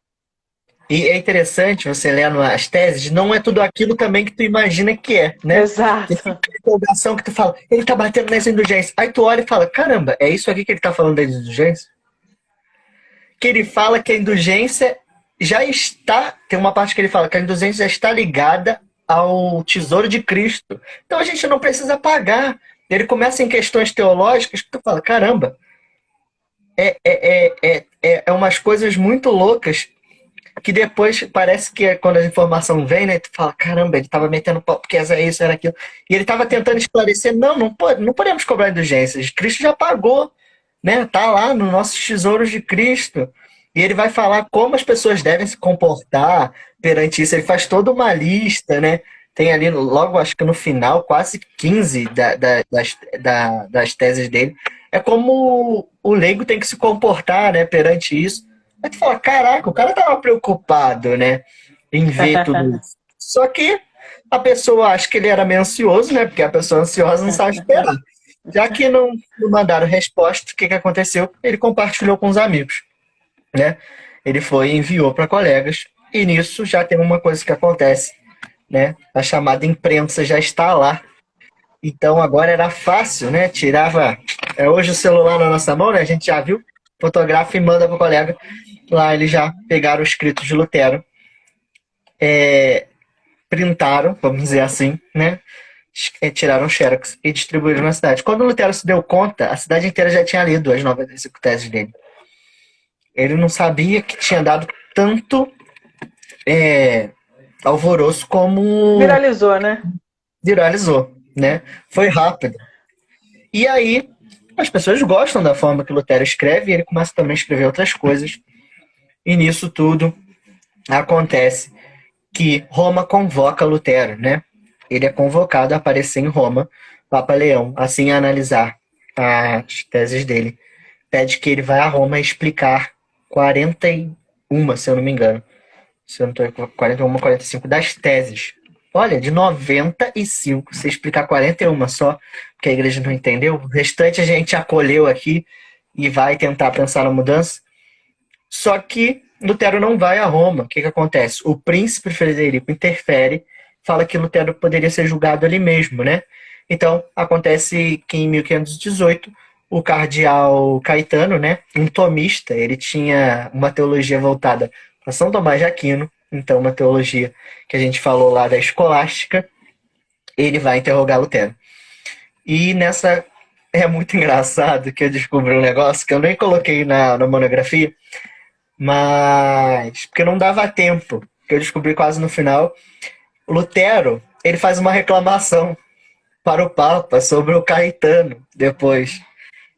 E é interessante você lendo as teses, não é tudo aquilo também que tu imagina que é, né? Exato. Tem empolgação que tu fala, ele tá batendo nessa indulgência. Aí tu olha e fala, caramba, é isso aqui que ele tá falando da indulgência? Que ele fala que a indulgência já está, tem uma parte que ele fala que a indulgência já está ligada ao tesouro de Cristo. Então a gente não precisa pagar. Ele começa em questões teológicas que tu fala, caramba, é umas coisas muito loucas. que depois parece que quando a informação vem, né, tu fala, caramba, ele tava metendo pau porque era isso, era aquilo. E ele tava tentando esclarecer, não podemos cobrar indulgências. Cristo já pagou, né? Tá lá nos nossos tesouros de Cristo. E ele vai falar como as pessoas devem se comportar perante isso. Ele faz toda uma lista, né? Tem ali, logo, acho que no final, quase 15 das teses dele. É como o leigo tem que se comportar, né, perante isso. Aí tu fala, caraca, o cara tava preocupado, né, em ver tudo isso. Só que a pessoa acha que ele era meio ansioso, né, porque a pessoa ansiosa não sabe esperar. Já que não mandaram resposta, o que aconteceu? Ele compartilhou com os amigos, né? Ele foi e enviou para colegas. E nisso já tem uma coisa que acontece, né? A chamada imprensa já está lá. Então agora era fácil, né? Tirava. Hoje o celular na nossa mão, né? A gente já viu, fotografa e manda para o colega. Lá eles já pegaram os escritos de Lutero, printaram, vamos dizer assim, né? Tiraram xerox e distribuíram na cidade. Quando o Lutero se deu conta, a cidade inteira já tinha lido as 95 teses dele. Ele não sabia que tinha dado tanto alvoroço como... Viralizou, né? Viralizou, né? Foi rápido. E aí, as pessoas gostam da forma que Lutero escreve e ele começa também a escrever outras coisas. E nisso tudo acontece que Roma convoca Lutero, né? Ele é convocado a aparecer em Roma, Papa Leão, assim a analisar as teses dele. Pede que ele vá a Roma explicar 41, se eu não me engano. Se eu não estou 41, 45 das teses. Olha, de 95, você explicar 41 só, porque a igreja não entendeu. O restante a gente acolheu aqui e vai tentar pensar na mudança. Só que Lutero não vai a Roma. O que acontece? O príncipe Frederico interfere, fala que Lutero poderia ser julgado ali mesmo, né? Então, acontece que em 1518, o cardeal Caetano, né, um tomista, ele tinha uma teologia voltada para São Tomás de Aquino, então uma teologia que a gente falou lá da escolástica, ele vai interrogar Lutero. E nessa é muito engraçado que eu descobri um negócio que eu nem coloquei na monografia, mas porque não dava tempo, que eu descobri quase no final. Lutero, ele faz uma reclamação para o Papa sobre o Caetano depois.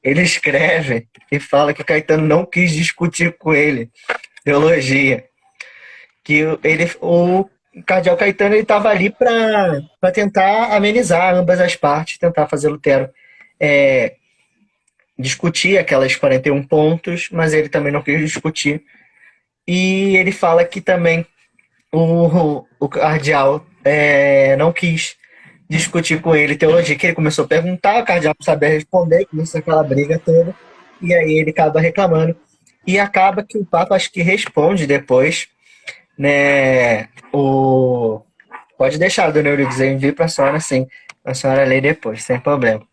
Ele escreve e fala que o Caetano não quis discutir com ele teologia. Que o cardeal Caetano estava ali para tentar amenizar ambas as partes, tentar fazer Lutero discutir aquelas 41 pontos, mas ele também não quis discutir. E ele fala que também o cardeal não quis discutir com ele teologia, que ele começou a perguntar, o cardeal não sabia responder, começou aquela briga toda, e aí ele acaba reclamando. E acaba que o Papa, acho que responde depois, né? Pode deixar, dona Euridice, eu envio para a senhora, sim. A senhora lê depois, sem problema.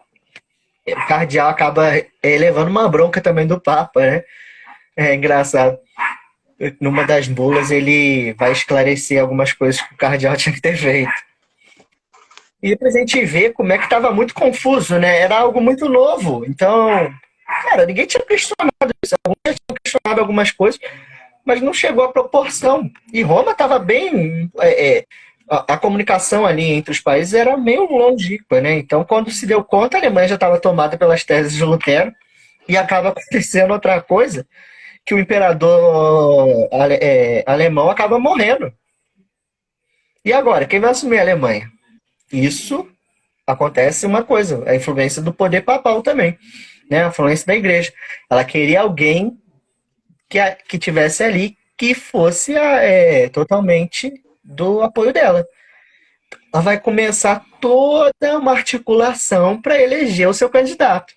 O cardeal acaba levando uma bronca também do Papa, né? É engraçado. Numa das bulas, ele vai esclarecer algumas coisas que o cardeal tinha que ter feito. E depois a gente vê como é que estava muito confuso, né? Era algo muito novo. Então, cara, ninguém tinha questionado isso. Alguns já tinham questionado algumas coisas, mas não chegou à proporção. E Roma estava bem... a comunicação ali entre os países era meio longínqua, né? Então, quando se deu conta, a Alemanha já estava tomada pelas teses de Lutero e acaba acontecendo outra coisa, que o imperador alemão acaba morrendo. E agora, quem vai assumir a Alemanha? Isso acontece uma coisa, a influência do poder papal também, né? A influência da igreja. Ela queria alguém que tivesse ali, que fosse totalmente do apoio dela. Ela vai começar toda uma articulação para eleger o seu candidato.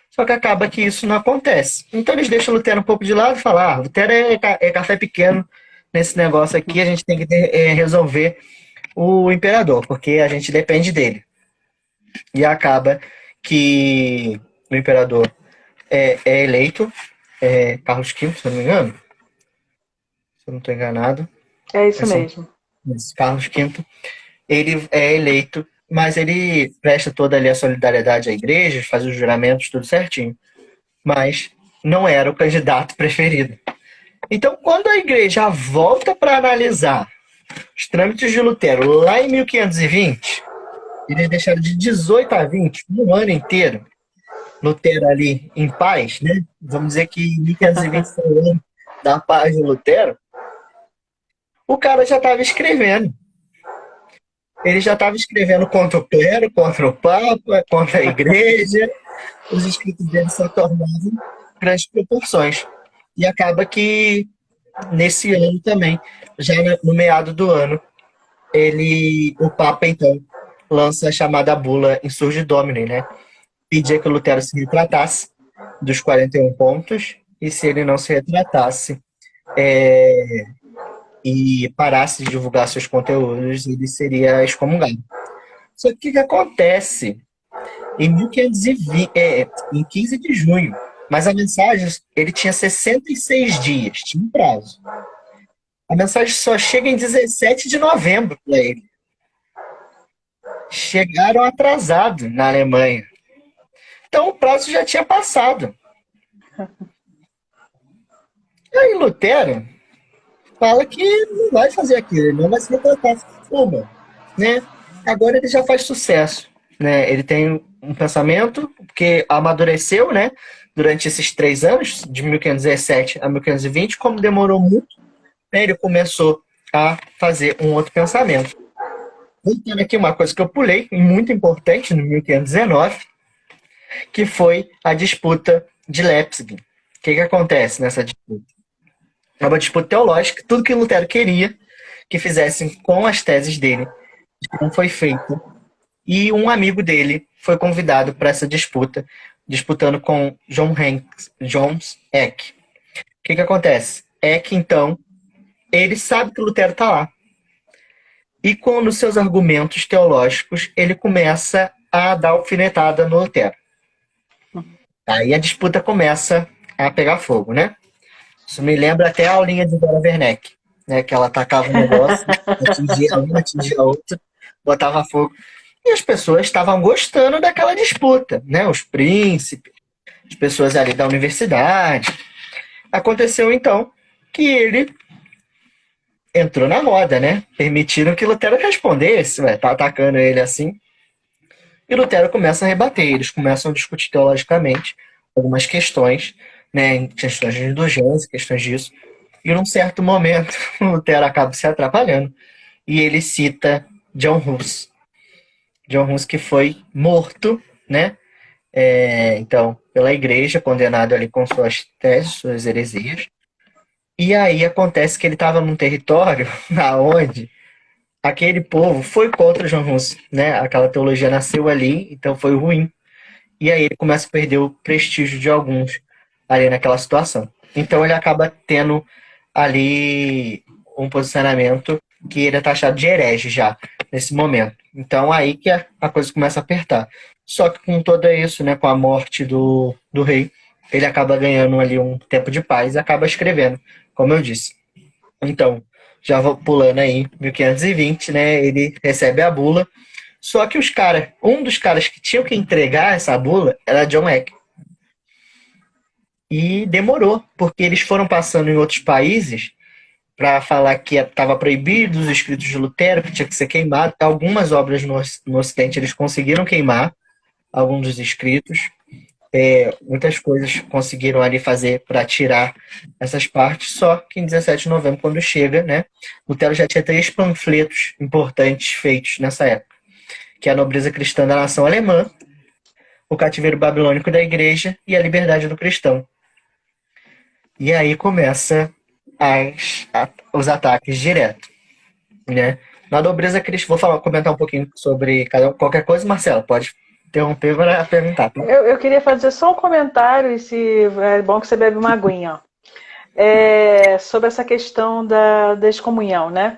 Só que acaba que isso não acontece. Então eles deixam Lutero um pouco de lado e falam, Lutero é café pequeno nesse negócio aqui, a gente tem que resolver o imperador, porque a gente depende dele. E acaba que o imperador é eleito, Carlos V, se eu não me engano, se eu não estou enganado. É isso mesmo. Carlos V, ele é eleito, mas ele presta toda ali a solidariedade à igreja, faz os juramentos, tudo certinho. Mas não era o candidato preferido. Então, quando a igreja volta para analisar os trâmites de Lutero lá em 1520, eles deixaram de 18 a 20, um ano inteiro, Lutero ali em paz, né? Vamos dizer que 1520 foi o ano da paz de Lutero. O cara já estava escrevendo. Ele já estava escrevendo contra o clero, contra o Papa, contra a igreja. Os escritos dele se tornavam grandes proporções. E acaba que, nesse ano também, já no meado do ano, o Papa, então, lança a chamada bula Insurge Domini, né? Pedia que o Lutero se retratasse dos 41 pontos, e se ele não se retratasse e parasse de divulgar seus conteúdos, ele seria excomungado. Só que o que acontece? Em 1520, em 15 de junho, mas a mensagem, ele tinha 66 dias, tinha um prazo. A mensagem só chega em 17 de novembro para ele. Chegaram atrasados na Alemanha. Então o prazo já tinha passado. Aí Lutero fala que não vai fazer aquilo, ele não vai se retratar. Uma, né? Agora ele já faz sucesso, né? Ele tem um pensamento que amadureceu, né? Durante esses 3 anos, de 1517 a 1520, como demorou muito, né? Ele começou a fazer um outro pensamento. Voltando aqui uma coisa que eu pulei, e muito importante, no 1519, que foi a disputa de Leipzig. O que acontece nessa disputa? É uma disputa teológica, tudo que Lutero queria que fizessem com as teses dele não foi feito. E um amigo dele foi convidado para essa disputa, disputando com Johannes Eck. O que acontece? Eck, então, ele sabe que Lutero está lá. E com os seus argumentos teológicos, ele começa a dar alfinetada no Lutero. Aí a disputa começa a pegar fogo, né? Isso me lembra até a aulinha de Vera Werneck, né? Que ela atacava um negócio, atingia a outra, botava fogo. E as pessoas estavam gostando daquela disputa, né? Os príncipes, as pessoas ali da universidade. Aconteceu, então, que ele entrou na moda, né? Permitiram que Lutero respondesse, tá atacando ele assim. E Lutero começa a rebater, eles começam a discutir teologicamente algumas questões, né? Questões de indulgência, questões disso. E num certo momento, Lutero acaba se atrapalhando e ele cita John Hus. John Hus que foi morto, né? Então, pela igreja, condenado ali com suas teses, suas heresias. E aí acontece que ele estava num território aonde aquele povo foi contra John Hus, né? Aquela teologia nasceu ali, então foi ruim. E aí ele começa a perder o prestígio de alguns ali naquela situação. Então ele acaba tendo ali um posicionamento que ele é taxado de herege já, nesse momento. Então aí que a coisa começa a apertar. Só que com tudo isso, né, com a morte do rei, ele acaba ganhando ali um tempo de paz e acaba escrevendo, como eu disse. Então, já vou pulando aí, 1520, né, ele recebe a bula. Só que um dos caras que tinham que entregar essa bula era John Eck. E demorou, porque eles foram passando em outros países para falar que estava proibido os escritos de Lutero, que tinha que ser queimado. Algumas obras no Ocidente eles conseguiram queimar, alguns dos escritos. Muitas coisas conseguiram ali fazer para tirar essas partes, só que em 17 de novembro, quando chega, né, Lutero já tinha 3 panfletos importantes feitos nessa época, que é a nobreza cristã da nação alemã, o cativeiro babilônico da igreja e a liberdade do cristão. E aí começa os ataques direto, né? Na nobreza cristã, comentar um pouquinho sobre qualquer coisa, Marcelo, pode interromper para perguntar. Tá? Eu queria fazer só um comentário, e se é bom que você bebe uma aguinha, ó. Sobre essa questão da excomunhão, né?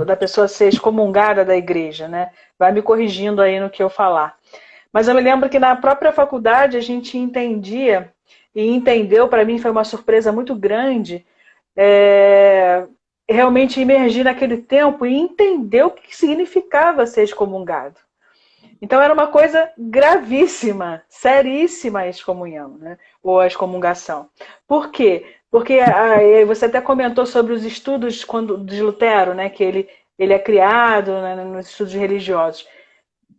Da pessoa ser excomungada da igreja, né? Vai me corrigindo aí no que eu falar. Mas eu me lembro que na própria faculdade a gente entendia e entendeu, para mim foi uma surpresa muito grande, realmente emergir naquele tempo e entender o que significava ser excomungado. Então era uma coisa gravíssima, seríssima a excomunhão, né? Ou a excomungação. Por quê? Porque você até comentou sobre os estudos de Lutero, né? Que ele é criado, né, nos estudos religiosos.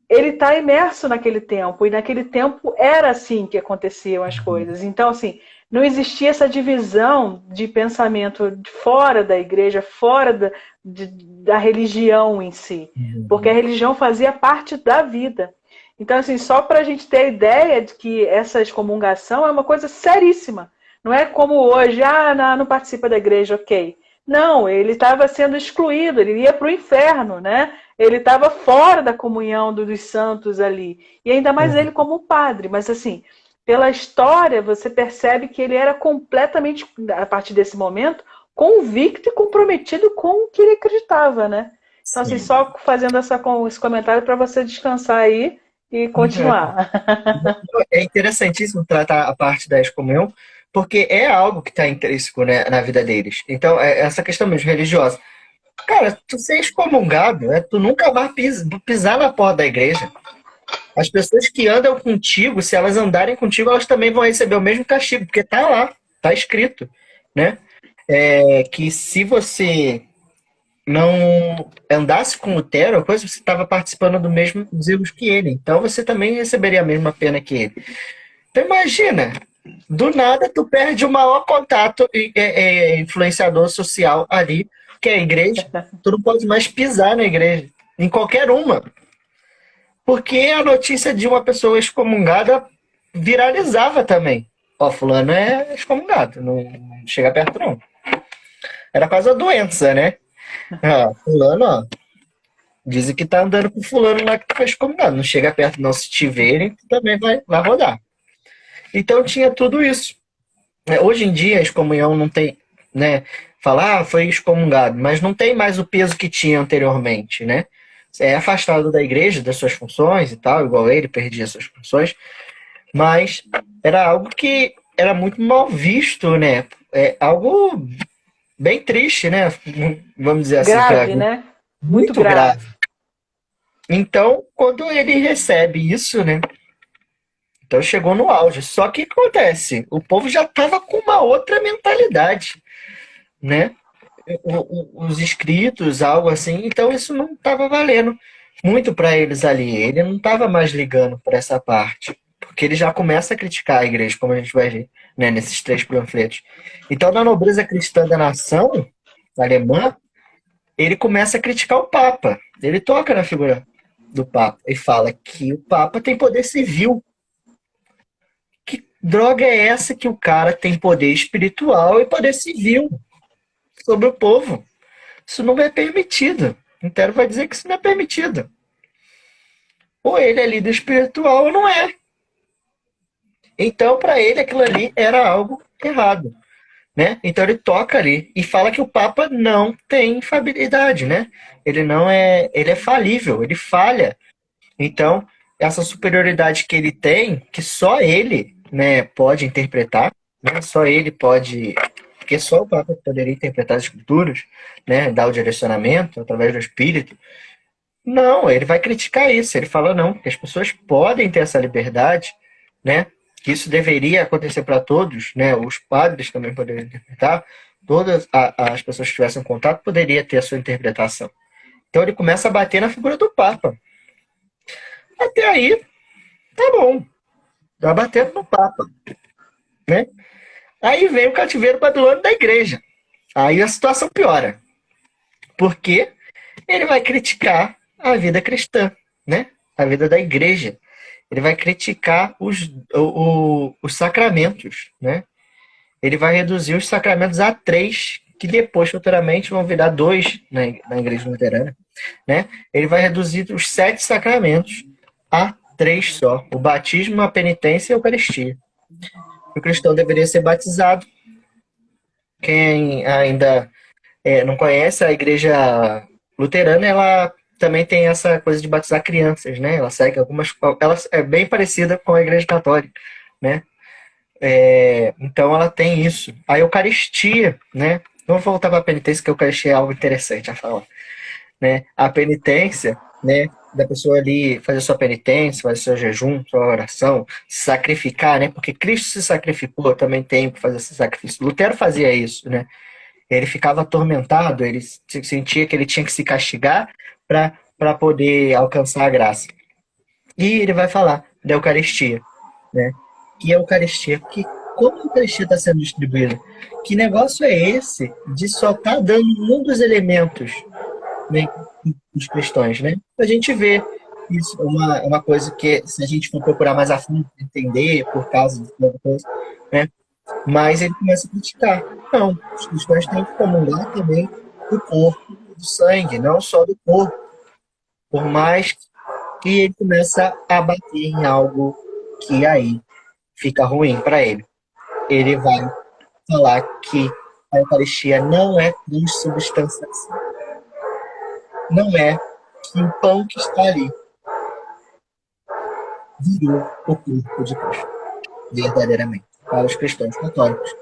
Ele está imerso naquele tempo, e naquele tempo era assim que aconteciam as coisas. Então, assim, não existia essa divisão de pensamento fora da igreja, fora da religião em si, porque a religião fazia parte da vida. Então, assim, só para a gente ter a ideia de que essa excomungação é uma coisa seríssima. Não é como hoje, não participa da igreja, ok. Não, ele estava sendo excluído, ele ia para o inferno, né? Ele estava fora da comunhão dos santos ali. E ainda mais ele como padre. Mas assim, pela história, você percebe que ele era completamente, a partir desse momento, convicto e comprometido com o que ele acreditava, né? Então, assim, só fazendo esse comentário para você descansar aí e continuar. É interessantíssimo tratar a parte da excomunhão, porque é algo que está intrínseco, né, na vida deles. Então, essa questão mesmo religiosa. Cara, tu ser excomungado, tu nunca mais pisar na porta da igreja. As pessoas que andam contigo, se elas andarem contigo, elas também vão receber o mesmo castigo, porque tá lá, tá escrito, né? Que se você não andasse com Lutero, coisa, você estava participando dos erros que ele. Então você também receberia a mesma pena que ele. Então imagina, do nada tu perde o maior contato influenciador social ali, que é a igreja. Tu não pode mais pisar na igreja, em qualquer uma. Porque a notícia de uma pessoa excomungada viralizava também. Ó, fulano é excomungado, não chega perto não. Era quase a doença, né? Fulano, ó, dizem que tá andando com fulano lá que foi excomungado. Não chega perto não, se te verem, também vai rodar. Então tinha tudo isso. Hoje em dia a excomunhão não tem, né? Falar, foi excomungado, mas não tem mais o peso que tinha anteriormente, né? É afastado da igreja, das suas funções e tal, igual ele perdia suas funções, mas era algo que era muito mal visto, né? É algo bem triste, né? Vamos dizer assim. Grave, né? Muito Muito grave. grave. Então, quando ele recebe isso, né? Então chegou no auge. Só que acontece, o povo já estava com uma outra mentalidade, né? Os escritos, algo assim, então isso não estava valendo muito para eles ali. Ele não estava mais ligando para essa parte, porque ele já começa a criticar a igreja, como a gente vai ver, né, nesses 3 panfletos. Então, na nobreza cristã da nação alemã, ele começa a criticar o Papa. Ele toca na figura do Papa e fala que o Papa tem poder civil. Que droga é essa que o cara tem poder espiritual e poder civil sobre o povo? Isso não é permitido. Lutero vai dizer que isso não é permitido. Ou ele é líder espiritual ou não é. Então, para ele, aquilo ali era algo errado, né? Então ele toca ali e fala que o Papa não tem infalibilidade, né? Ele é falível, ele falha. Então, essa superioridade que ele tem, que só ele, né, pode interpretar, né? Só ele pode, porque só o Papa poderia interpretar as escrituras, né, dar o direcionamento através do Espírito. Não, ele vai criticar isso. Ele fala não, que as pessoas podem ter essa liberdade, né? Que isso deveria acontecer para todos, né? Os padres também poderiam interpretar, todas as pessoas que tivessem contato poderiam ter a sua interpretação. Então ele começa a bater na figura do Papa. Até aí, tá bom. Tá batendo no Papa, né? Aí vem o cativeiro babilônico da igreja. Aí a situação piora. Porque ele vai criticar a vida cristã, né? A vida da igreja. Ele vai criticar os sacramentos, né? Ele vai reduzir os sacramentos a 3, que depois, futuramente, vão virar 2 na igreja luterana, né? Ele vai reduzir os 7 sacramentos a 3 só. O batismo, a penitência e a Eucaristia. O cristão deveria ser batizado. Quem ainda não conhece, a igreja luterana, ela também tem essa coisa de batizar crianças, né? Ela segue ela é bem parecida com a igreja católica, né? Então ela tem isso. A Eucaristia, né? Vamos voltar para a penitência, que a Eucaristia é algo interessante a falar, né? A penitência, né? Da pessoa ali fazer sua penitência, fazer seu jejum, sua oração, se sacrificar, né? Porque Cristo se sacrificou, também tem que fazer esse sacrifício. Lutero fazia isso, né? Ele ficava atormentado, ele sentia que ele tinha que se castigar para poder alcançar a graça. E ele vai falar da Eucaristia, né? Que a Eucaristia, como a Eucaristia está sendo distribuída? Que negócio é esse de só estar dando um dos elementos, né, os cristãos, né? A gente vê isso, uma coisa que, se a gente for procurar mais a fundo, entender por causa de toda coisa, né? Mas ele começa a criticar. Não, os cristãos têm que comungar também do corpo, do sangue, não só do corpo. Por mais que ele começa a bater em algo que aí fica ruim para ele. Ele vai falar que a Eucaristia não é transubstanciação. Não é que o pão que está ali virou o corpo de Cristo, verdadeiramente, para os cristãos católicos.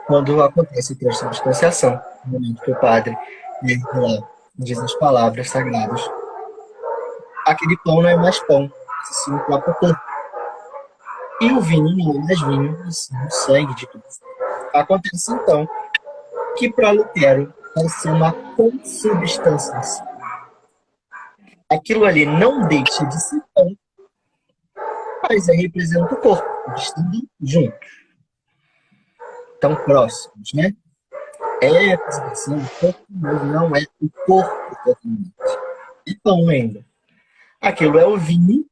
Quando acontece a transubstanciação, no momento que o padre lá diz as palavras sagradas, aquele pão não é mais pão, sim o próprio corpo. E o vinho não é mais vinho, e sim o sangue de Cristo. Acontece então que para Lutero vai ser uma consubstanciação. Aquilo ali não deixa de ser pão, mas representa o corpo, eles estão juntos, tão próximos, né? É a representação do corpo, mas não é o corpo totalmente. É pão ainda. Aquilo é o vinho,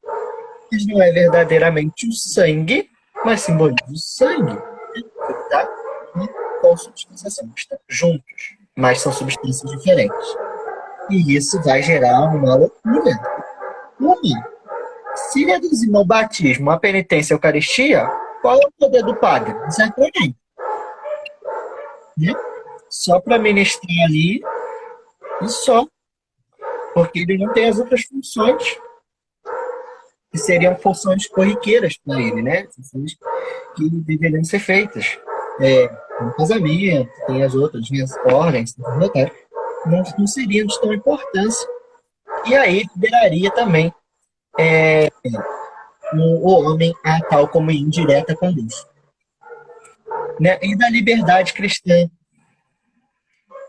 mas não é verdadeiramente o sangue, mas simboliza o sangue. Tá? Consubstanciação, estão juntos, mas são substâncias diferentes. E isso vai gerar uma loucura. Se reduzir ao batismo, a penitência e a Eucaristia, qual é o poder do padre? Não serve para ninguém. Né? Só para ministrar ali e só. Porque ele não tem as outras funções que seriam funções corriqueiras para ele, né? Funções que deveriam ser feitas. No casamento, tem as outras, né? As ordens, não seriam de tão importância. E aí liberaria também o homem a tal comunhão direta com Deus. Né? E da liberdade cristã,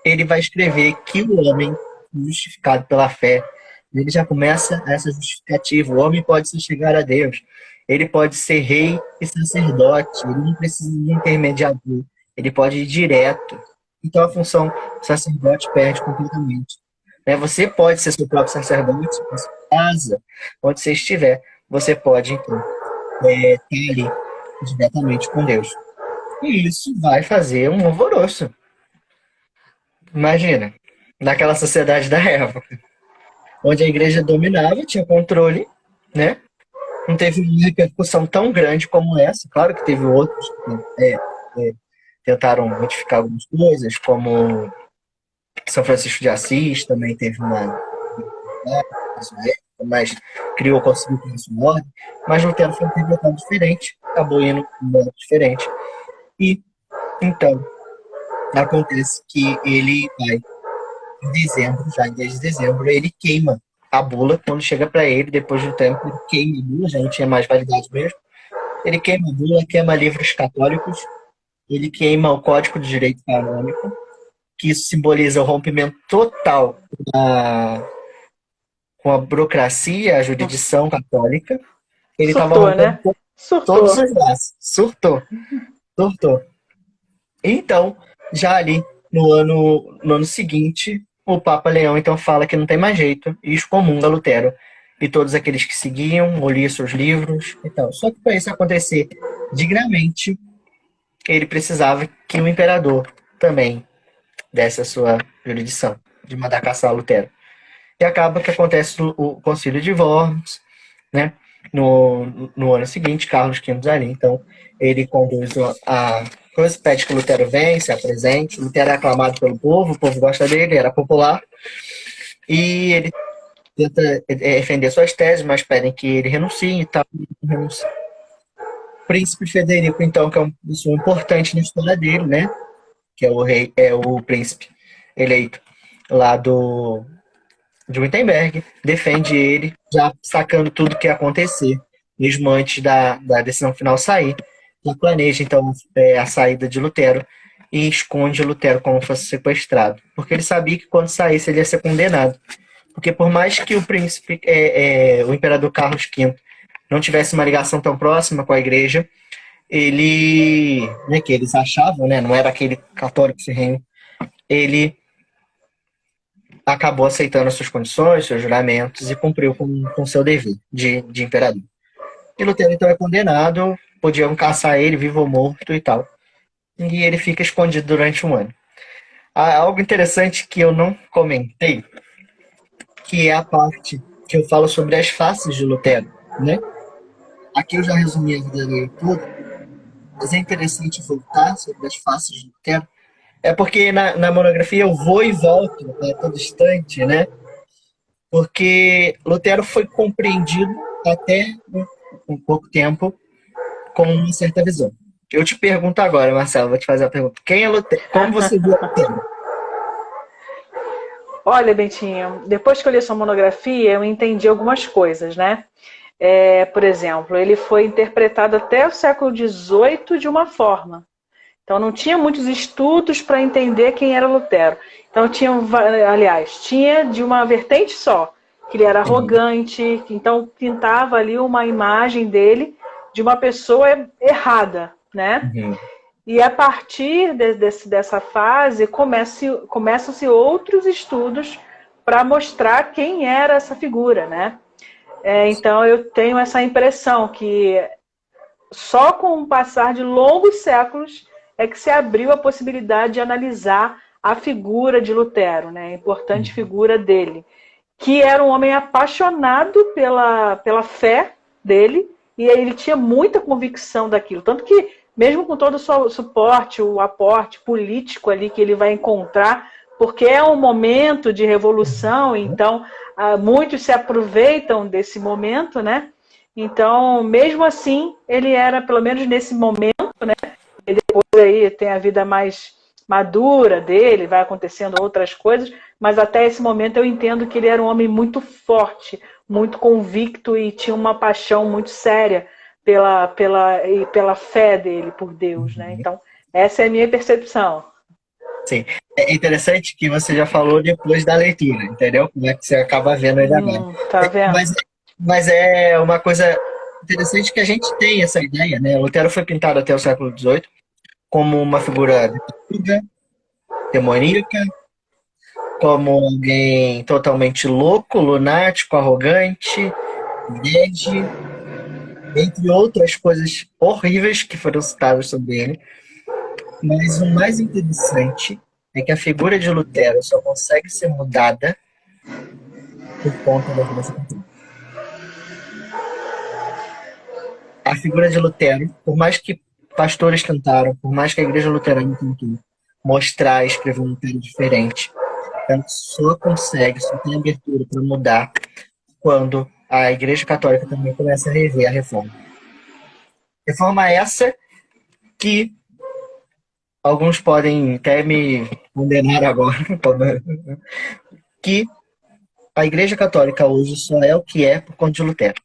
ele vai escrever que o homem, justificado pela fé, ele já começa essa justificativa. O homem pode se chegar a Deus. Ele pode ser rei e sacerdote. Ele não precisa de intermediador. Ele pode ir direto. Então a função do sacerdote perde completamente. Você pode ser seu próprio sacerdote na sua casa, onde você estiver. Você pode, então, estar ali diretamente com Deus. E isso vai fazer um alvoroço. Imagina, naquela sociedade da época, onde a igreja dominava, tinha controle, né? Não teve uma repercussão tão grande como essa. Claro que teve outros que tentaram modificar algumas coisas, como São Francisco de Assis também teve uma mas conseguiu ter sua ordem, mas Lutero foi interpretado diferente, acabou indo de um modo diferente. E, então, acontece que ele vai em dezembro, já em 10 de dezembro, ele queima a bula. Quando chega para ele, depois de um tempo, ele queima a bula, já não tinha mais validade mesmo. Ele queima a bula, queima livros católicos, ele queima o Código de Direito Canônico, que isso simboliza o rompimento total com a burocracia, a jurisdição católica. Ele estava rompendo todos os laços. Surtou. Então, já ali no ano seguinte, o Papa Leão então fala que não tem mais jeito e excomunga Lutero e todos aqueles que seguiam ou liam seus livros e tal. Só que para isso acontecer dignamente, ele precisava que o imperador também desse a sua jurisdição de mandar caçar Lutero. E acaba que acontece o Concílio de Worms, né? No ano seguinte, Carlos V ali, então, ele conduz a coisa, pede que Lutero venha, se apresente. Lutero é aclamado pelo povo, o povo gosta dele, era popular, e ele tenta defender suas teses, mas pedem que ele renuncie e tal, renuncia. Príncipe Federico, então, que é uma pessoa importante na história dele, né? Que é o rei, é o príncipe eleito lá de Wittenberg, defende ele, já sacando tudo que ia acontecer, mesmo antes da decisão final sair. Já planeja, então, a saída de Lutero e esconde Lutero como fosse sequestrado. Porque ele sabia que quando saísse ele ia ser condenado. Porque por mais que o príncipe, o imperador Carlos V, não tivesse uma ligação tão próxima com a igreja, ele, né, que eles achavam, né, não era aquele católico ferrenho, ele acabou aceitando as suas condições, seus juramentos e cumpriu com seu dever de imperador. E Lutero então é condenado, podiam caçar ele vivo ou morto e tal. E ele fica escondido durante um ano. Há algo interessante que eu não comentei, que é a parte que eu falo sobre as faces de Lutero, né? Aqui eu já resumi a vida dele toda, mas é interessante voltar sobre as faces de Lutero. É porque na monografia eu vou e volto a todo instante, né? Porque Lutero foi compreendido até um pouco tempo com uma certa visão. Eu te pergunto agora, Marcelo, vou te fazer a pergunta. Quem é Lutero? Como você viu Lutero? Olha, Bentinho, depois que eu li sua monografia, eu entendi algumas coisas, né? Por exemplo, ele foi interpretado até o século XVIII de uma forma. Então não tinha muitos estudos para entender quem era Lutero. Então tinha de uma vertente só, que ele era arrogante, então pintava ali uma imagem dele de uma pessoa errada, né? Uhum. E a partir dessa fase começam-se outros estudos para mostrar quem era essa figura, né? Então eu tenho essa impressão que só com o passar de longos séculos é que se abriu a possibilidade de analisar a figura de Lutero, né? A importante figura dele, que era um homem apaixonado pela fé dele, e ele tinha muita convicção daquilo. Tanto que, mesmo com todo o suporte, o aporte político ali que ele vai encontrar, porque é um momento de revolução, então muitos se aproveitam desse momento, né? Então, mesmo assim, ele era, pelo menos nesse momento, né? E depois aí tem a vida mais madura dele, vai acontecendo outras coisas, mas até esse momento eu entendo que ele era um homem muito forte, muito convicto e tinha uma paixão muito séria pela fé dele por Deus, né? Então, essa é a minha percepção. Sim. É interessante que você já falou depois da leitura, entendeu? Como é que você acaba vendo ele agora. Tá vendo? Mas é uma coisa interessante que a gente tem essa ideia, né? Lutero foi pintado até o século XVIII como uma figura demoníaca, como alguém totalmente louco, lunático, arrogante, herege, entre outras coisas horríveis que foram citadas sobre ele. Mas o mais interessante é que a figura de Lutero só consegue ser mudada por conta da Igreja Católica. A figura de Lutero, por mais que pastores tentaram, por mais que a Igreja Luterana tentou mostrar e escrever um Lutero diferente, ela só consegue, só tem abertura para mudar quando a Igreja Católica também começa a rever a reforma. Reforma essa que alguns podem até me condenar agora, que a Igreja Católica hoje só é o que é por conta de Lutero.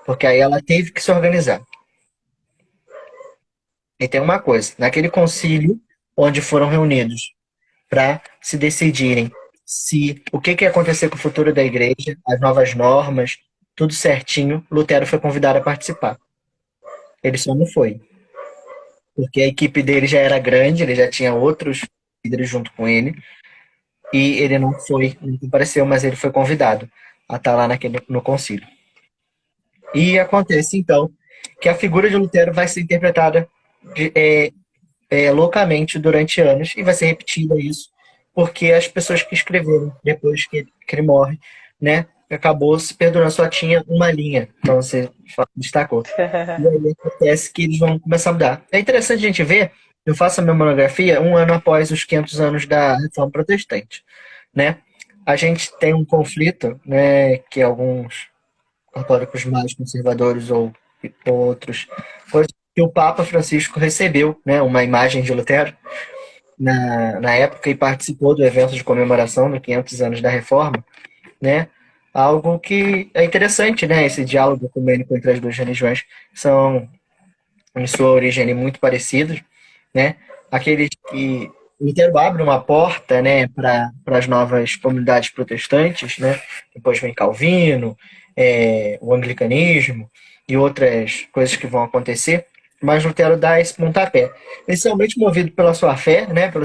Porque aí ela teve que se organizar. E tem uma coisa, naquele concílio onde foram reunidos para se decidirem o que ia acontecer com o futuro da igreja, as novas normas, tudo certinho, Lutero foi convidado a participar. Ele só não foi. Porque a equipe dele já era grande, ele já tinha outros líderes junto com ele, e ele não foi, não compareceu, mas ele foi convidado a estar lá no concílio. E acontece, então, que a figura de Lutero vai ser interpretada loucamente durante anos, e vai ser repetida isso, porque as pessoas que escreveram depois que ele morre, né, acabou se perdurando, só tinha uma linha, como você destacou. E aí acontece que eles vão começar a mudar. É interessante a gente ver, eu faço a minha monografia um ano após os 500 anos da Reforma Protestante, né? A gente tem um conflito, né, que alguns católicos mais conservadores ou outros, que o Papa Francisco recebeu, né, uma imagem de Lutero, na época e participou do evento de comemoração dos 500 anos da Reforma, né? Algo que é interessante, né? Esse diálogo ecumênico entre as duas religiões são, em sua origem, muito parecidos, né? Aqueles que Lutero abre uma porta, né, para as novas comunidades protestantes, né? Depois vem Calvino, o anglicanismo e outras coisas que vão acontecer. Mas Lutero dá esse pontapé, inicialmente movido pela sua fé, né, pelo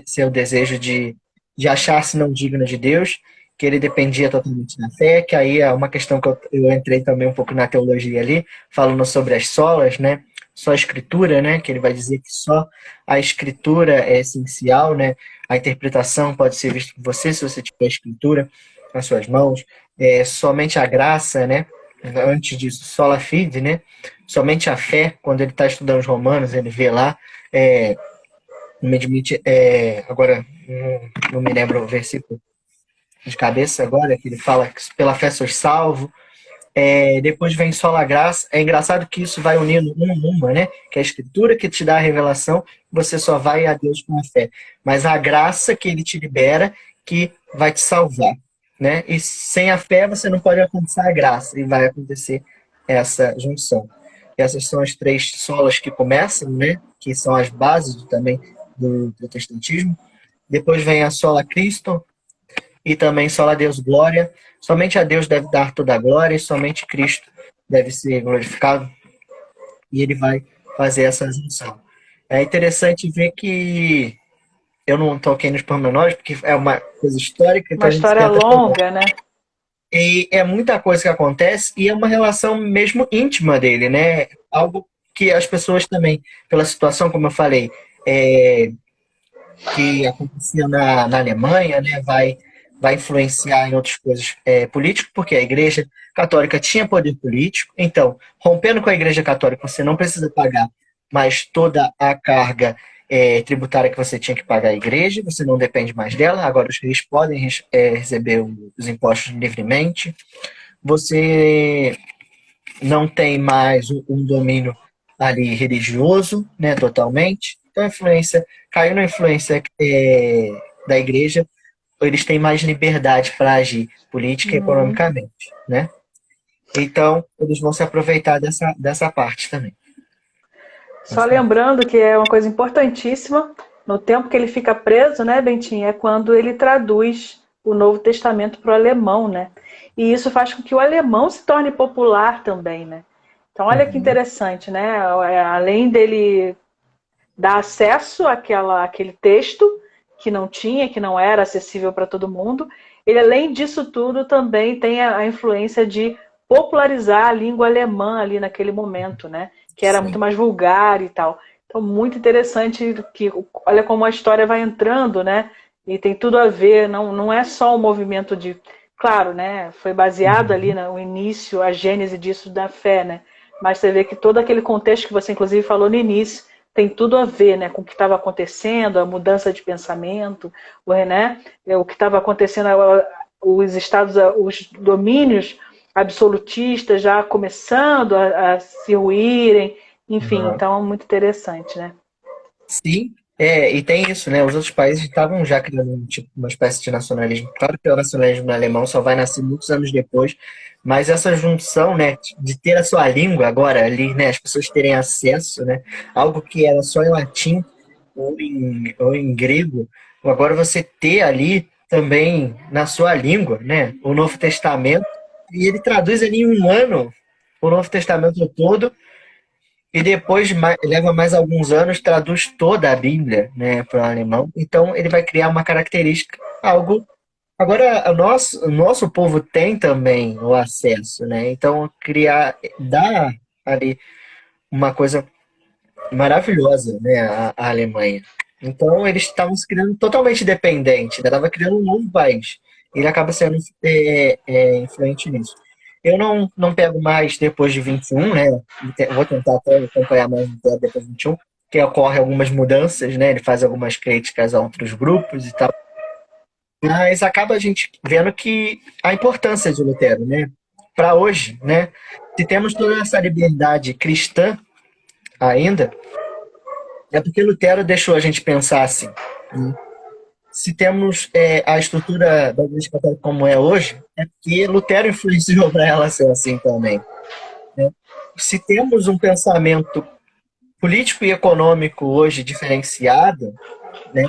seu desejo de achar-se não digno de Deus, que ele dependia totalmente da fé, que aí é uma questão que eu entrei também um pouco na teologia ali, falando sobre as solas, né? Só a escritura, né? Que ele vai dizer que só a escritura é essencial, né? A interpretação pode ser vista por você se você tiver a escritura nas suas mãos. Somente a graça, né? Antes disso, sola fide, né? Somente a fé, quando ele está estudando os Romanos, ele vê lá, me admite, agora não me lembro o versículo de cabeça agora, que ele fala que pela fé sois salvo. Depois vem sola graça. É engraçado que isso vai unindo uma, né? Que é a escritura que te dá a revelação, você só vai a Deus com a fé. Mas a graça que ele te libera, que vai te salvar, né? E sem a fé você não pode alcançar a graça, e vai acontecer essa junção. Essas são as três solas que começam, né? Que são as bases também do protestantismo. Depois vem a sola Cristo, e também só a Deus glória. Somente a Deus deve dar toda a glória e somente Cristo deve ser glorificado. E ele vai fazer essa junção. É interessante ver que eu não toquei nos pormenores, porque é uma coisa histórica, então Uma a gente história tenta chegar. longa, né? E é muita coisa que acontece e é uma relação mesmo íntima dele, né? Algo que as pessoas também, pela situação, como eu falei, que acontecia na Alemanha, né, vai influenciar em outras coisas políticas, porque a Igreja Católica tinha poder político. Então, rompendo com a Igreja Católica, você não precisa pagar mais toda a carga tributária que você tinha que pagar à Igreja, você não depende mais dela. Agora, os reis podem receber os impostos livremente. Você não tem mais um domínio ali religioso, né, totalmente. Então, a influência caiu na influência da igreja, eles têm mais liberdade para agir política e economicamente, né? Então, eles vão se aproveitar dessa parte também. Só lembrando que é uma coisa importantíssima, no tempo que ele fica preso, né, Bentinho, é quando ele traduz o Novo Testamento para o alemão, né? E isso faz com que o alemão se torne popular também, né? Então, olha que interessante, né? Além dele dar acesso àquele texto que não tinha, que não era acessível para todo mundo, ele, além disso tudo, também tem a influência de popularizar a língua alemã ali naquele momento, né? Que era muito mais vulgar e tal. Então, muito interessante que olha como a história vai entrando, né? E tem tudo a ver, não é só um movimento de... Claro, né? Foi baseado ali no início, a gênese disso da fé, né? Mas você vê que todo aquele contexto que você, inclusive, falou no início, tem tudo a ver, né, com o que estava acontecendo, a mudança de pensamento, né, o que estava acontecendo, os domínios absolutistas já começando a se ruírem, enfim, então é muito interessante, né? Sim, e tem isso, né? Os outros países estavam já criando tipo, uma espécie de nacionalismo. Claro que o nacionalismo alemão só vai nascer muitos anos depois, mas essa junção, né, de ter a sua língua agora ali, né, as pessoas terem acesso, né, algo que era só em latim ou em grego, agora você ter ali também na sua língua, né, o Novo Testamento, e ele traduz ali em um ano o Novo Testamento todo. E depois leva mais alguns anos, traduz toda a Bíblia, né, para o alemão. Então ele vai criar uma característica, algo. Agora, o nosso povo tem também o acesso, né? Então dá ali uma coisa maravilhosa, né, a Alemanha. Então eles estavam se criando totalmente dependente, estava criando um novo país. Ele acaba sendo influente nisso. Eu não pego mais depois de 21, né? Vou tentar até acompanhar mais depois de 21, que ocorre algumas mudanças, né? Ele faz algumas críticas a outros grupos e tal. Mas acaba a gente vendo que a importância de Lutero, né? Para hoje, né? Se temos toda essa liberdade cristã ainda, É porque Lutero deixou a gente pensar assim, né? Se temos a estrutura da Igreja Católica como é hoje, é porque Lutero influenciou para ela ser assim também, né? Se temos um pensamento político e econômico hoje diferenciado, né?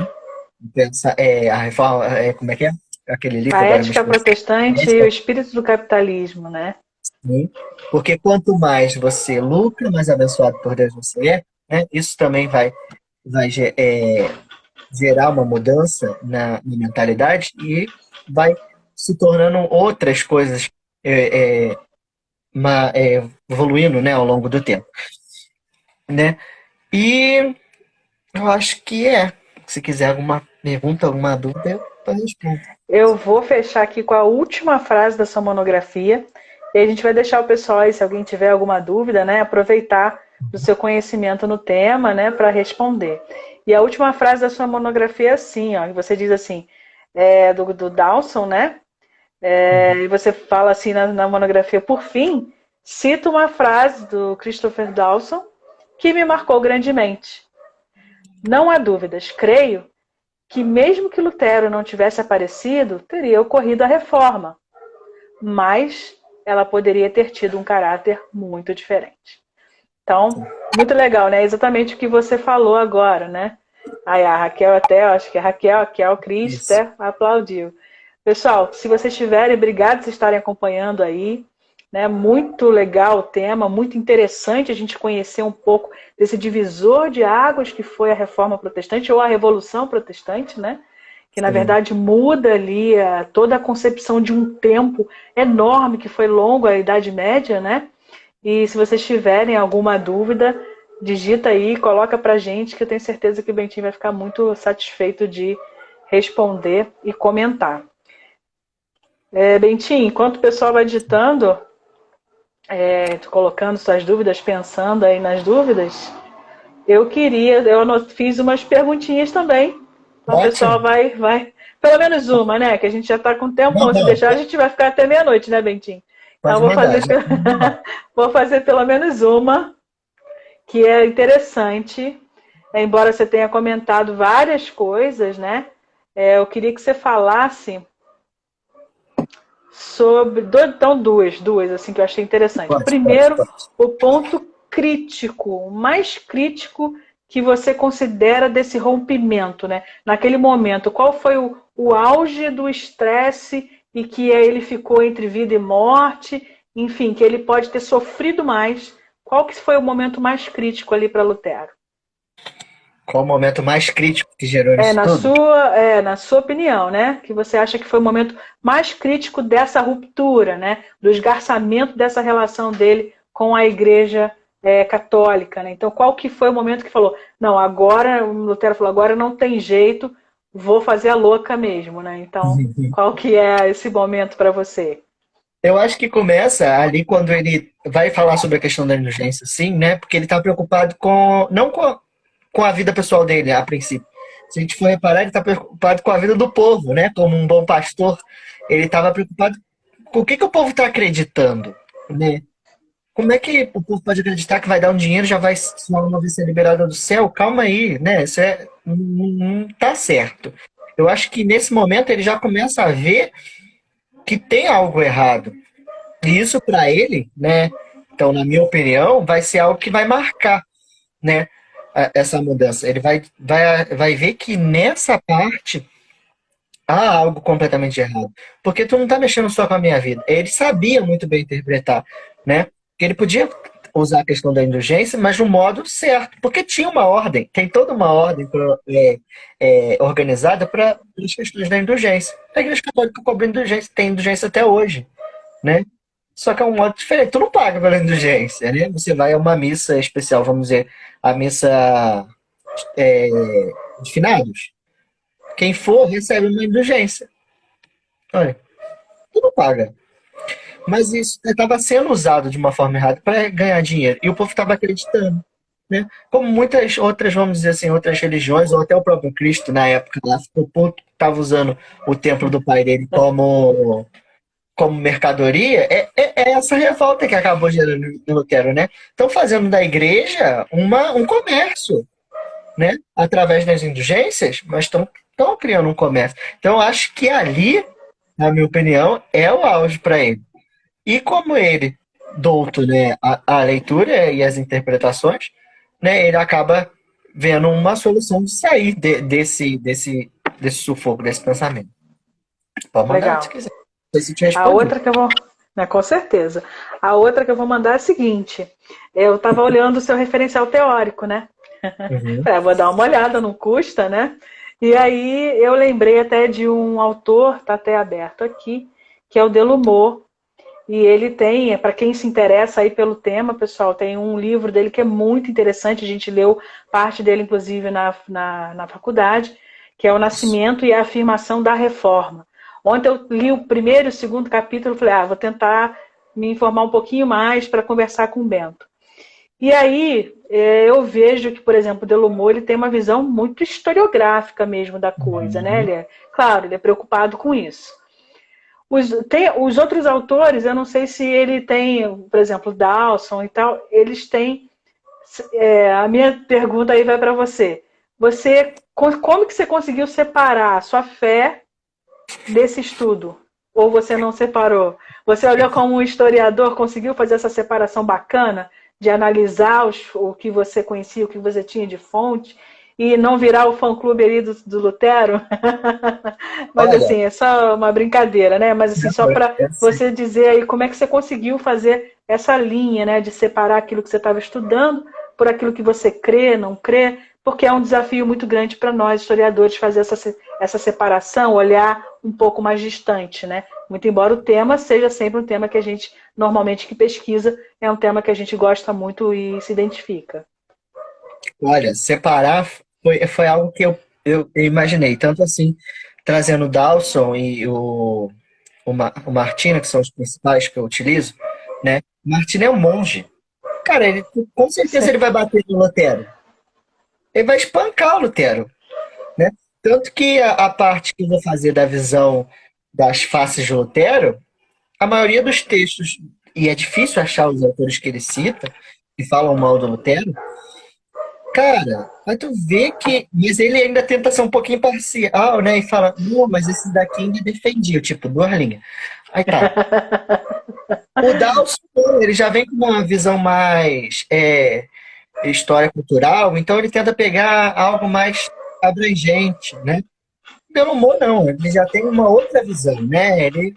A reforma, como é que é? Aquele livro A agora me ética esqueci. protestante e o espírito do capitalismo, né? Sim, porque quanto mais você lucra, mais abençoado por Deus você é, né? Isso também vai gerar uma mudança na mentalidade e vai se tornando outras coisas é, é, evoluindo, né, ao longo do tempo, né? E eu acho que se quiser alguma pergunta, alguma dúvida, eu respondo. Eu vou fechar aqui com a última frase da sua monografia. E a gente vai deixar o pessoal aí, se alguém tiver alguma dúvida, né, aproveitar do seu conhecimento no tema, né, para responder. E a última frase da sua monografia é assim, ó, você diz assim, do Dawson, né? E você fala assim na monografia, por fim, cito uma frase do Christopher Dawson que me marcou grandemente. Não há dúvidas, creio que mesmo que Lutero não tivesse aparecido, teria ocorrido a reforma, mas ela poderia ter tido um caráter muito diferente. Então, muito legal, né? Exatamente o que você falou agora, né? Aí a Raquel até, acho que a Raquel, Cris Isso. até aplaudiu. Pessoal, se vocês estiverem, obrigado por estarem acompanhando aí. Né? Muito legal o tema, muito interessante a gente conhecer um pouco desse divisor de águas que foi a Reforma Protestante ou a Revolução Protestante, né? Que na Sim. verdade muda ali toda a concepção de um tempo enorme que foi longo, a Idade Média, né? E se vocês tiverem alguma dúvida, digita aí, coloca pra gente, que eu tenho certeza que o Bentinho vai ficar muito satisfeito de responder e comentar. Bentinho, enquanto o pessoal vai digitando, colocando suas dúvidas, pensando aí nas dúvidas, eu fiz umas perguntinhas também. Então o pessoal Ótimo. vai, pelo menos uma, né? Que a gente já está com tempo, se Não, deixar a gente vai ficar até meia-noite, né, Bentinho? Então eu pode vou mandar. fazer, Já vamos lá. vou fazer pelo menos uma, que é interessante, embora você tenha comentado várias coisas, né? Eu queria que você falasse sobre. Então, duas, assim, que eu achei interessante. Primeiro, Pode. o ponto crítico, o mais crítico que você considera desse rompimento, né? Naquele momento, qual foi o auge do estresse e que ele ficou entre vida e morte, enfim, que ele pode ter sofrido mais. Qual que foi o momento mais crítico ali para Lutero? Qual o momento mais crítico que gerou É, isso tudo? na sua opinião, né? Que você acha que foi o momento mais crítico dessa ruptura, né? Do esgarçamento dessa relação dele com a Igreja católica, né? Então, qual que foi o momento que falou, não, agora, o Lutero falou, agora não tem jeito, vou fazer a louca mesmo, né? Então, qual que é esse momento para você? Eu acho que começa ali quando ele vai falar sobre a questão da indulgência, sim, né? Porque ele está preocupado não com a vida pessoal dele, a princípio. Se a gente for reparar, ele está preocupado com a vida do povo, né? Como um bom pastor, ele estava preocupado com o que o povo está acreditando, né? Como é que o povo pode acreditar que vai dar um dinheiro, já vai sua alma vai ser liberada do céu? Calma aí, né? Isso não tá certo. Eu acho que nesse momento ele já começa a ver que tem algo errado. E isso para ele, né? Então, na minha opinião, vai ser algo que vai marcar, né? Essa mudança. Ele vai ver que nessa parte há algo completamente errado. Porque tu não tá mexendo só com a minha vida. Ele sabia muito bem interpretar, né? Que ele podia usar a questão da indulgência, mas de um modo certo. Porque tinha uma ordem, tem toda uma ordem organizada para as questões da indulgência. A Igreja Católica cobra indulgência, tem indulgência até hoje, né? Só que é um modo diferente. Tu não paga pela indulgência, né? Você vai a uma missa especial, vamos dizer, a missa é, de finados. Quem for recebe uma indulgência. Olha, tu não paga. Mas isso estava sendo usado de uma forma errada para ganhar dinheiro. E o povo estava acreditando. Né? Como muitas outras, vamos dizer assim, outras religiões, ou até o próprio Cristo na época, lá, o povo estava usando o templo do pai dele como mercadoria, é essa revolta que acabou gerando no Lutero, né? Estão fazendo da igreja um comércio. né, através das indulgências, mas estão criando um comércio. Então, eu acho que ali, na minha opinião, é o auge para ele. E como ele, douto, né, a leitura e as interpretações, né, ele acaba vendo uma solução de sair desse sufoco, desse pensamento. Pode mandar se Legal. quiser. Não sei se te A respondi. outra que eu vou. Né, com certeza. A outra que eu vou mandar é a seguinte. Eu estava olhando o seu referencial teórico, né? Uhum. Vou dar uma olhada, não custa, né? E aí eu lembrei até de um autor, está até aberto aqui, que é o Delumaux. E ele tem, para quem se interessa aí pelo tema, pessoal, tem um livro dele que é muito interessante, a gente leu parte dele, inclusive, na faculdade, que é O Nascimento e a Afirmação da Reforma. Ontem eu li o primeiro e o segundo capítulo, falei, vou tentar me informar um pouquinho mais para conversar com o Bento. E aí eu vejo que, por exemplo, o Delumaux ele tem uma visão muito historiográfica mesmo da coisa, né? Uhum. Claro, ele é preocupado com isso. Os outros autores, eu não sei se ele tem, por exemplo, Dawson e tal, eles têm. A minha pergunta aí vai para você. Como que você conseguiu separar a sua fé desse estudo? Ou você não separou? Você olhou como um historiador, conseguiu fazer essa separação bacana de analisar o que você conhecia, o que você tinha de fonte, e não virar o fã-clube ali do Lutero? Mas Olha, assim, é só uma brincadeira, né? Mas assim, só para é assim, você dizer aí como é que você conseguiu fazer essa linha, né? De separar aquilo que você estava estudando por aquilo que você crê, não crê, porque é um desafio muito grande para nós, historiadores, fazer essa separação, olhar um pouco mais distante, né? Muito embora o tema seja sempre um tema que a gente, normalmente que pesquisa, é um tema que a gente gosta muito e se identifica. olha, separar foi algo que eu imaginei, tanto assim, trazendo o Dawson e o Martina, que são os principais que eu utilizo, né? O Martina é um monge. Cara, ele, com certeza ele vai bater no Lutero. Ele vai espancar o Lutero, né? Tanto que a parte que eu vou fazer da visão das faces de Lutero, a maioria dos textos, e é difícil achar os autores que ele cita, que falam mal do Lutero, cara, aí tu vê que. Mas ele ainda tenta ser um pouquinho parcial, né? E fala, não, mas esse daqui ainda defendia, tipo, duas linhas. Aí tá. O Dawson, não, ele já vem com uma visão mais história cultural, então ele tenta pegar algo mais abrangente, né? Pelo humor, não, ele já tem uma outra visão, né? Ele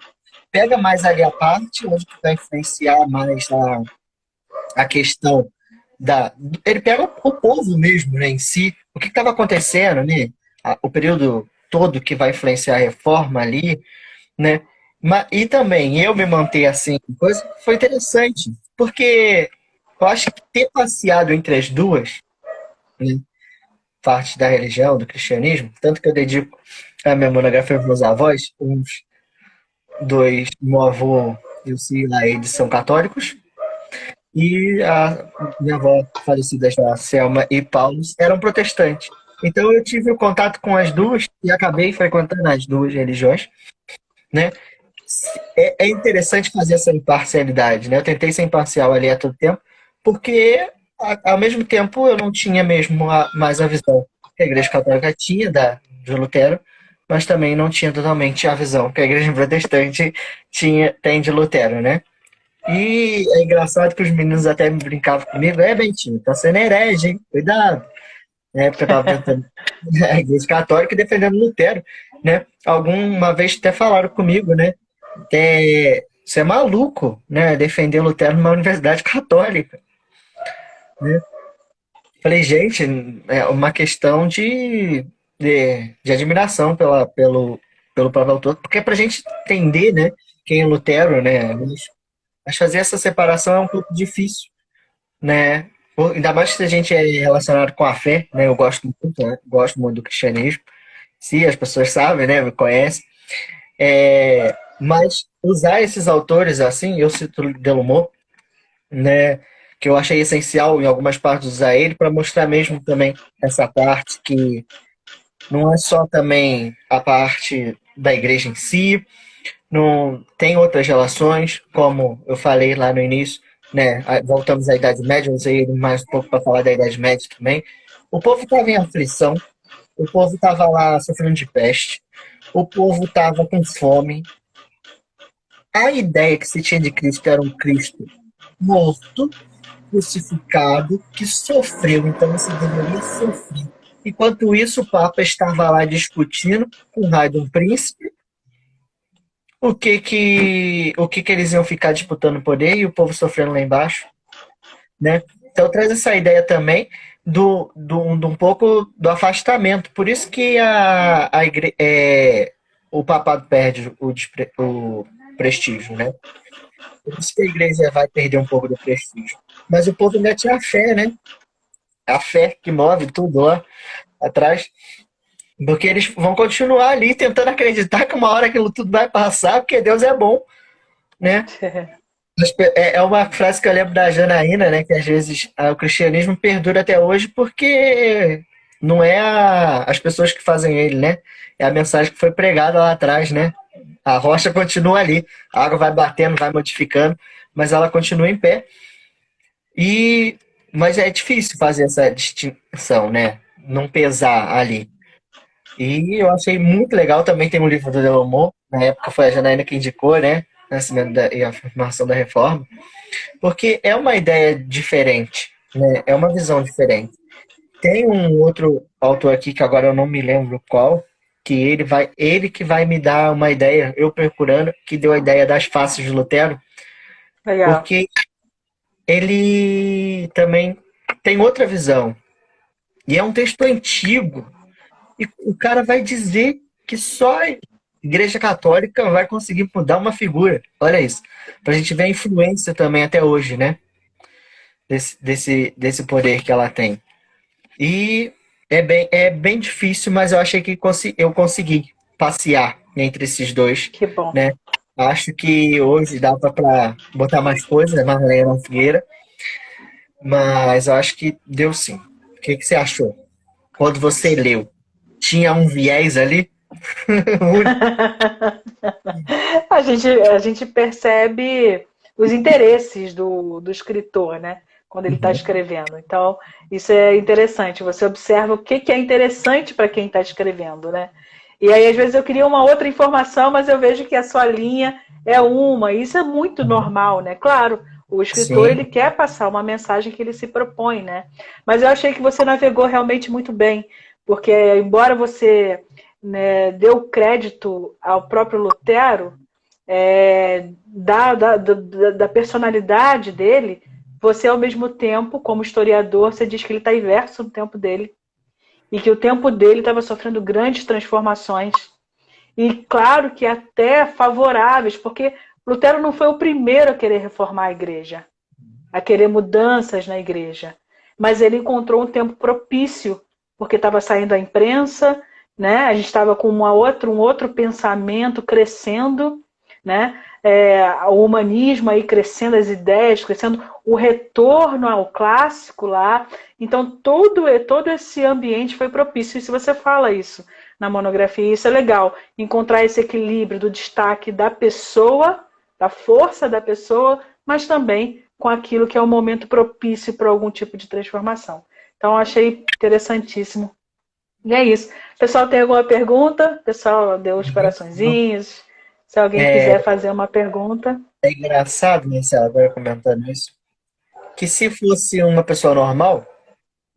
pega mais ali a parte onde que vai influenciar mais a questão da. Ele pega o povo mesmo, né, em si, o que estava acontecendo, né? O período todo que vai influenciar a reforma ali, né? E também eu me manter assim, coisa foi interessante, porque eu acho que ter passeado entre as duas, né, partes da religião, do cristianismo, tanto que eu dedico a minha monografia aos meus avós, uns dois, meu avô e o Sila, eles são católicos, e a minha avó falecida já, Selma e Paulo, eram protestantes. Então eu tive o contato com as duas e acabei frequentando as duas religiões, né? É interessante fazer essa imparcialidade, né? Eu tentei ser imparcial ali a todo tempo, porque ao mesmo tempo eu não tinha mesmo mais a visão que a Igreja Católica tinha de Lutero, mas também não tinha totalmente a visão que a Igreja Protestante tem de Lutero, né? E é engraçado que os meninos até me brincavam comigo, Bentinho, tá sendo herege, hein? Cuidado. Né? Porque eu tava tentando a Igreja Católica e defendendo Lutero, né? Alguma vez até falaram comigo, né? Você é maluco, né? Defender Lutero numa universidade católica, né? Falei, gente, é uma questão de admiração pelo próprio autor, porque pra gente entender, né, quem é Lutero, né? Mas fazer essa separação é um pouco difícil, né? Ainda mais se a gente é relacionado com a fé, né? Eu gosto muito, né? Gosto muito do cristianismo. Se as pessoas sabem, né? Me conhecem. Mas usar esses autores assim, eu cito Delumaux, né? Que eu achei essencial em algumas partes usar ele para mostrar mesmo também essa parte que não é só também a parte da igreja em si, não tem outras relações, como eu falei lá no início, né? Voltamos à Idade Média, usei ele mais um pouco para falar da Idade Média também, O povo estava em aflição, o povo estava lá sofrendo de peste, o povo estava com fome. A ideia que se tinha de Cristo era um Cristo morto, crucificado, que sofreu, então você deveria sofrer. Enquanto isso, o Papa estava lá discutindo com o raio de um príncipe o que eles iam ficar disputando poder e o povo sofrendo lá embaixo, né? Então traz essa ideia também de um pouco do afastamento. Por isso que o papado perde o prestígio, né? Por isso que a igreja vai perder um pouco do prestígio. Mas o povo ainda tinha fé, né? A fé que move tudo lá atrás. Porque eles vão continuar ali tentando acreditar que uma hora aquilo tudo vai passar, porque Deus é bom, né? É uma frase que eu lembro da Janaína, né? Que às vezes o cristianismo perdura até hoje porque não é as pessoas que fazem ele, né? É a mensagem que foi pregada lá atrás, né? A rocha continua ali, a água vai batendo, vai modificando, mas ela continua em pé. Mas é difícil fazer essa distinção, né? Não pesar ali. E eu achei muito legal, também tem um livro do Delomont, na época foi a Janaína que indicou, né? Nascimento e a afirmação da reforma, porque é uma ideia diferente, né? É uma visão diferente. Tem um outro autor aqui que agora eu não me lembro qual, que ele que vai me dar uma ideia, eu procurando, que deu a ideia das faces de Lutero, Legal. porque ele também tem outra visão. E é um texto antigo. E o cara vai dizer que só a Igreja Católica vai conseguir mudar uma figura. Olha isso. Pra gente ver a influência também até hoje, né? Desse poder que ela tem. E é bem difícil, mas eu achei que eu consegui passear entre esses dois, Que bom. né? Acho que hoje dá para botar mais coisas, mais lenha na fogueira, mas eu acho que deu sim. O que você achou? Quando você leu, tinha um viés ali? A gente percebe os interesses do escritor, né? Quando ele está Uhum. escrevendo. Então, isso é interessante. Você observa o que é interessante para quem está escrevendo, né? E aí, às vezes, eu queria uma outra informação, mas eu vejo que a sua linha é uma. E isso é muito normal, né? Claro, o escritor Sim, ele quer passar uma mensagem que ele se propõe, né? Mas eu achei que você navegou realmente muito bem, porque embora você, né, deu crédito ao próprio Lutero, da personalidade dele, você, ao mesmo tempo, como historiador, você diz que ele está imerso no tempo dele e que o tempo dele estava sofrendo grandes transformações. E claro que até favoráveis, porque Lutero não foi o primeiro a querer reformar a igreja, a querer mudanças na igreja. Mas ele encontrou um tempo propício, porque estava saindo a imprensa, né? A gente estava com um outro pensamento crescendo, né? O humanismo aí crescendo, as ideias crescendo, o retorno ao clássico lá. Então, todo esse ambiente foi propício. E se você fala isso na monografia, isso é legal. Encontrar esse equilíbrio do destaque da pessoa, da força da pessoa, mas também com aquilo que é o momento propício para algum tipo de transformação. Então, achei interessantíssimo. E é isso. Pessoal, tem alguma pergunta? Pessoal, deu os coraçõezinhos. Se alguém é, quiser fazer uma pergunta. é engraçado, né, Céu, agora comentando isso, que se fosse uma pessoa normal,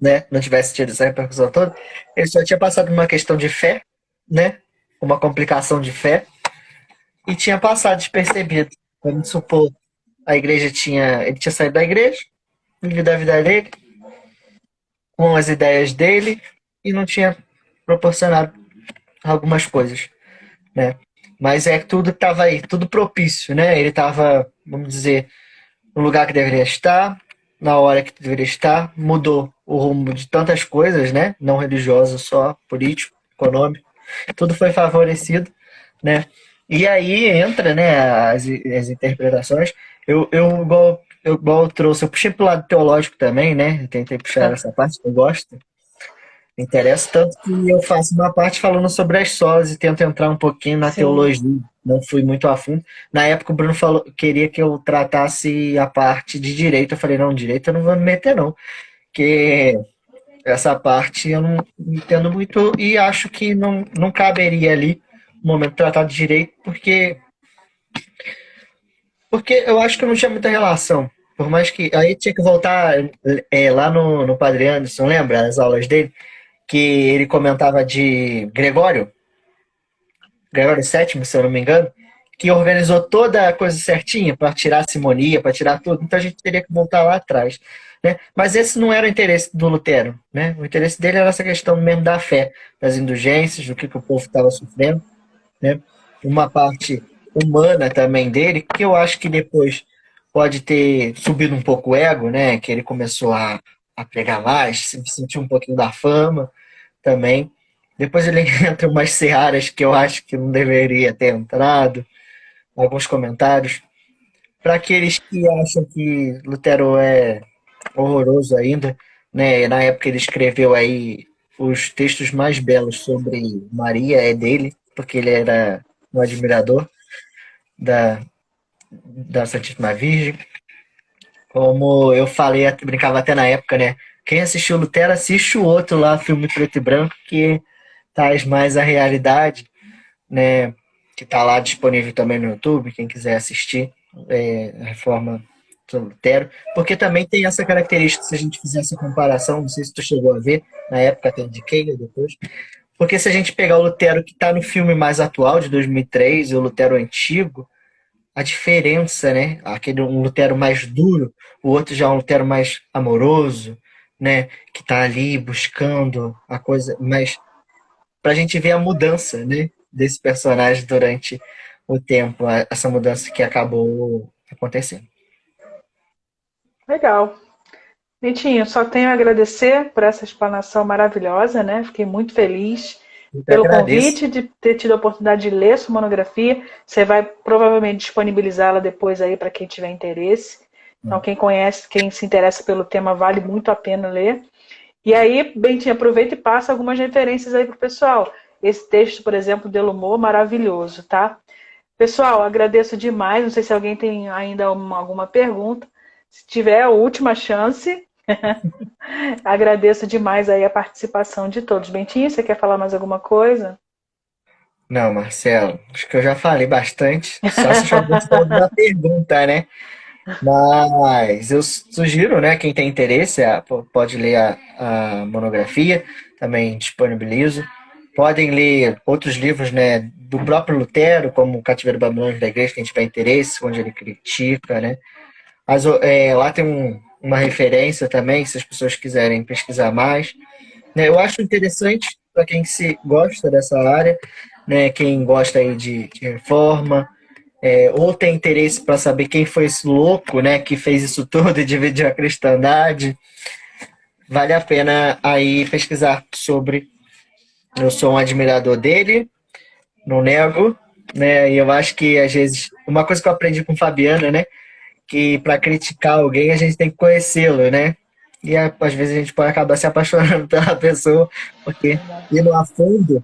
né, não tivesse tido essa repercussão toda, ele só tinha passado por uma questão de fé, né, uma complicação de fé, e tinha passado despercebido. Vamos supor, ele tinha saído da igreja, vivido a vida dele, com as ideias dele, e não tinha proporcionado algumas coisas, né? Mas é que tudo estava aí, tudo propício, né? Ele estava, vamos dizer, no lugar que deveria estar, na hora que deveria estar, mudou o rumo de tantas coisas, né? Não religioso só, político, econômico, tudo foi favorecido, né? E aí entra, né, as interpretações. Igual eu trouxe, eu puxei pro lado teológico também, né? Eu tentei puxar essa parte que eu gosto. Me interessa tanto que eu faço uma parte falando sobre as solas e tento entrar um pouquinho na Sim. teologia. Não fui muito a fundo. Na época o Bruno queria que eu tratasse a parte de direito. Eu falei, não, direito eu não vou me meter não. Porque essa parte eu não entendo muito e acho que não caberia ali no momento tratado de direito, porque eu acho que não tinha muita relação. Por mais que. Aí tinha que voltar lá no Padre Anderson, lembra? As aulas dele, que ele comentava de Gregório VII, se eu não me engano, que organizou toda a coisa certinha para tirar a simonia, para tirar tudo. Então a gente teria que voltar lá atrás. Né? Mas esse não era o interesse do Lutero. Né? O interesse dele era essa questão mesmo da fé, das indulgências, do que o povo estava sofrendo. Né? Uma parte humana também dele, que eu acho que depois pode ter subido um pouco o ego, né? Que ele começou a pregar mais, sentir um pouquinho da fama também. Depois ele entra em umas searas que eu acho que não deveria ter entrado, alguns comentários. Para aqueles que acham que Lutero é horroroso ainda, né? Na época ele escreveu aí os textos mais belos sobre Maria, é dele, porque ele era um admirador da, da Santíssima Virgem. Como eu falei, brincava até na época, né? Quem assistiu Lutero, assiste o outro lá, filme preto e branco, que traz mais a realidade, né? Que tá lá disponível também no YouTube, quem quiser assistir, a Reforma do Lutero. Porque também tem essa característica, se a gente fizer essa comparação, não sei se tu chegou a ver, na época até indiquei, depois. Porque se a gente pegar o Lutero que está no filme mais atual, de 2003, e o Lutero antigo, a diferença, né? Aquele um Lutero mais duro, o outro já é um Lutero mais amoroso, né? Que está ali buscando a coisa, mas para a gente ver a mudança, né? Desse personagem durante o tempo, essa mudança que acabou acontecendo. Legal. Nitinho, só tenho a agradecer por essa explanação maravilhosa, né? Fiquei muito feliz Eu que pelo agradeço. convite de ter tido a oportunidade de ler sua monografia. Você vai provavelmente disponibilizá-la depois aí para quem tiver interesse. Então, quem conhece, quem se interessa pelo tema, vale muito a pena ler. E aí, Bentinho, aproveita e passa algumas referências aí para o pessoal. Esse texto, por exemplo, Delumor, maravilhoso, tá? Pessoal, agradeço demais. Não sei se alguém tem ainda alguma pergunta. Se tiver, a última chance. Agradeço demais aí a participação de todos. Bentinho, você quer falar mais alguma coisa? Não, Marcelo, acho que eu já falei bastante, só se houvesse alguma pergunta, né? Mas eu sugiro, né, quem tem interesse, pode ler a monografia, também disponibilizo. Podem ler outros livros, né, do próprio Lutero, como o Cativeiro Babilônico da Igreja, quem tiver interesse, onde ele critica, né. Mas lá tem uma referência também, se as pessoas quiserem pesquisar mais. Né, eu acho interessante para quem se gosta dessa área, né, quem gosta aí de reforma, ou tem interesse para saber quem foi esse louco, né, que fez isso tudo e dividiu a cristandade, vale a pena aí pesquisar sobre. Eu sou um admirador dele, não nego, né, e eu acho que às vezes uma coisa que eu aprendi com Fabiana, né, que para criticar alguém a gente tem que conhecê-lo, né? E às vezes a gente pode acabar se apaixonando pela pessoa, porque indo a fundo,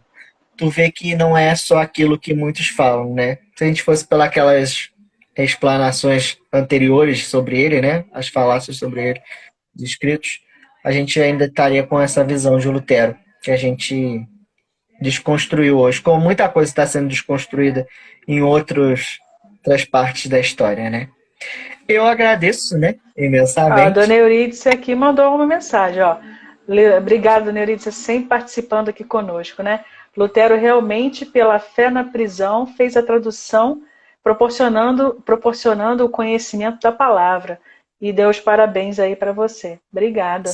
tu vê que não é só aquilo que muitos falam, né? Se a gente fosse pelas explanações anteriores sobre ele, né? As falácias sobre ele, descritos, a gente ainda estaria com essa visão de Lutero, que a gente desconstruiu hoje, como muita coisa está sendo desconstruída em outras partes da história, né? Eu agradeço, né, A dona imensamente. Eurídice aqui mandou uma mensagem, ó. Obrigada, dona Eurídice, sempre participando aqui conosco, né? Lutero realmente, pela fé na prisão, fez a tradução, proporcionando o conhecimento da palavra. E deu os parabéns aí para você. Obrigada.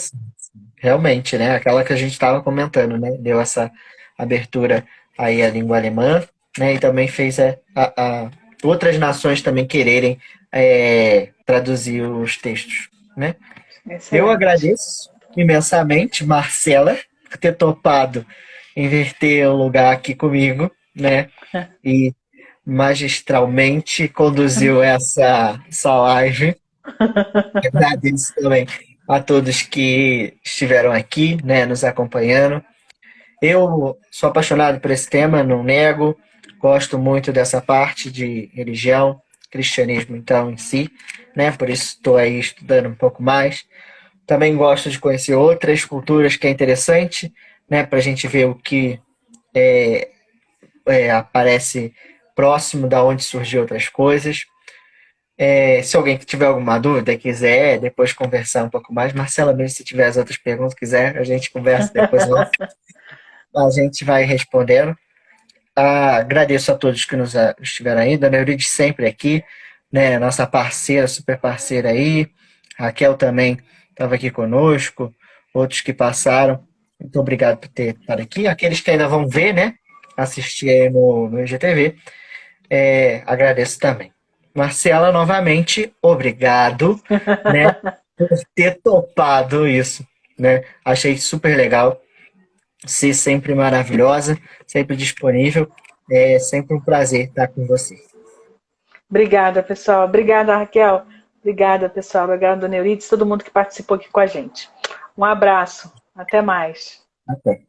Realmente, né, aquela que a gente estava comentando, né, deu essa abertura aí à língua alemã, né, e também fez a outras nações também quererem traduzir os textos, né. Eu Excelente. agradeço imensamente, Marcela, por ter topado inverter o lugar aqui comigo, né, e magistralmente conduziu essa live. Agradeço também a todos que estiveram aqui, né, nos acompanhando. Eu sou apaixonado por esse tema, não nego, gosto muito dessa parte de religião, cristianismo, então, em si, né, por isso estou aí estudando um pouco mais, Também gosto de conhecer outras culturas, que é interessante, né? Para a gente ver o que aparece próximo da onde surgiu outras coisas. Se alguém tiver alguma dúvida, quiser depois conversar um pouco mais, Marcela, mesmo se tiver as outras perguntas, quiser, a gente conversa depois, a gente vai respondendo. Agradeço a todos que nos estiveram aí, Dona Euridice sempre aqui, né? Nossa parceira, super parceira aí. Raquel também estava aqui conosco, outros que passaram. Muito obrigado por ter estado aqui. Aqueles que ainda vão ver, né? Assistir aí no IGTV. Agradeço também. Marcela, novamente, obrigado, né, por ter topado isso, né? Achei super legal. Você sempre maravilhosa, sempre disponível. É sempre um prazer estar com você. Obrigada, pessoal. Obrigada, Raquel. Obrigada, pessoal. Obrigada, Dona Euridice, todo mundo que participou aqui com a gente. Um abraço. Até mais. Até.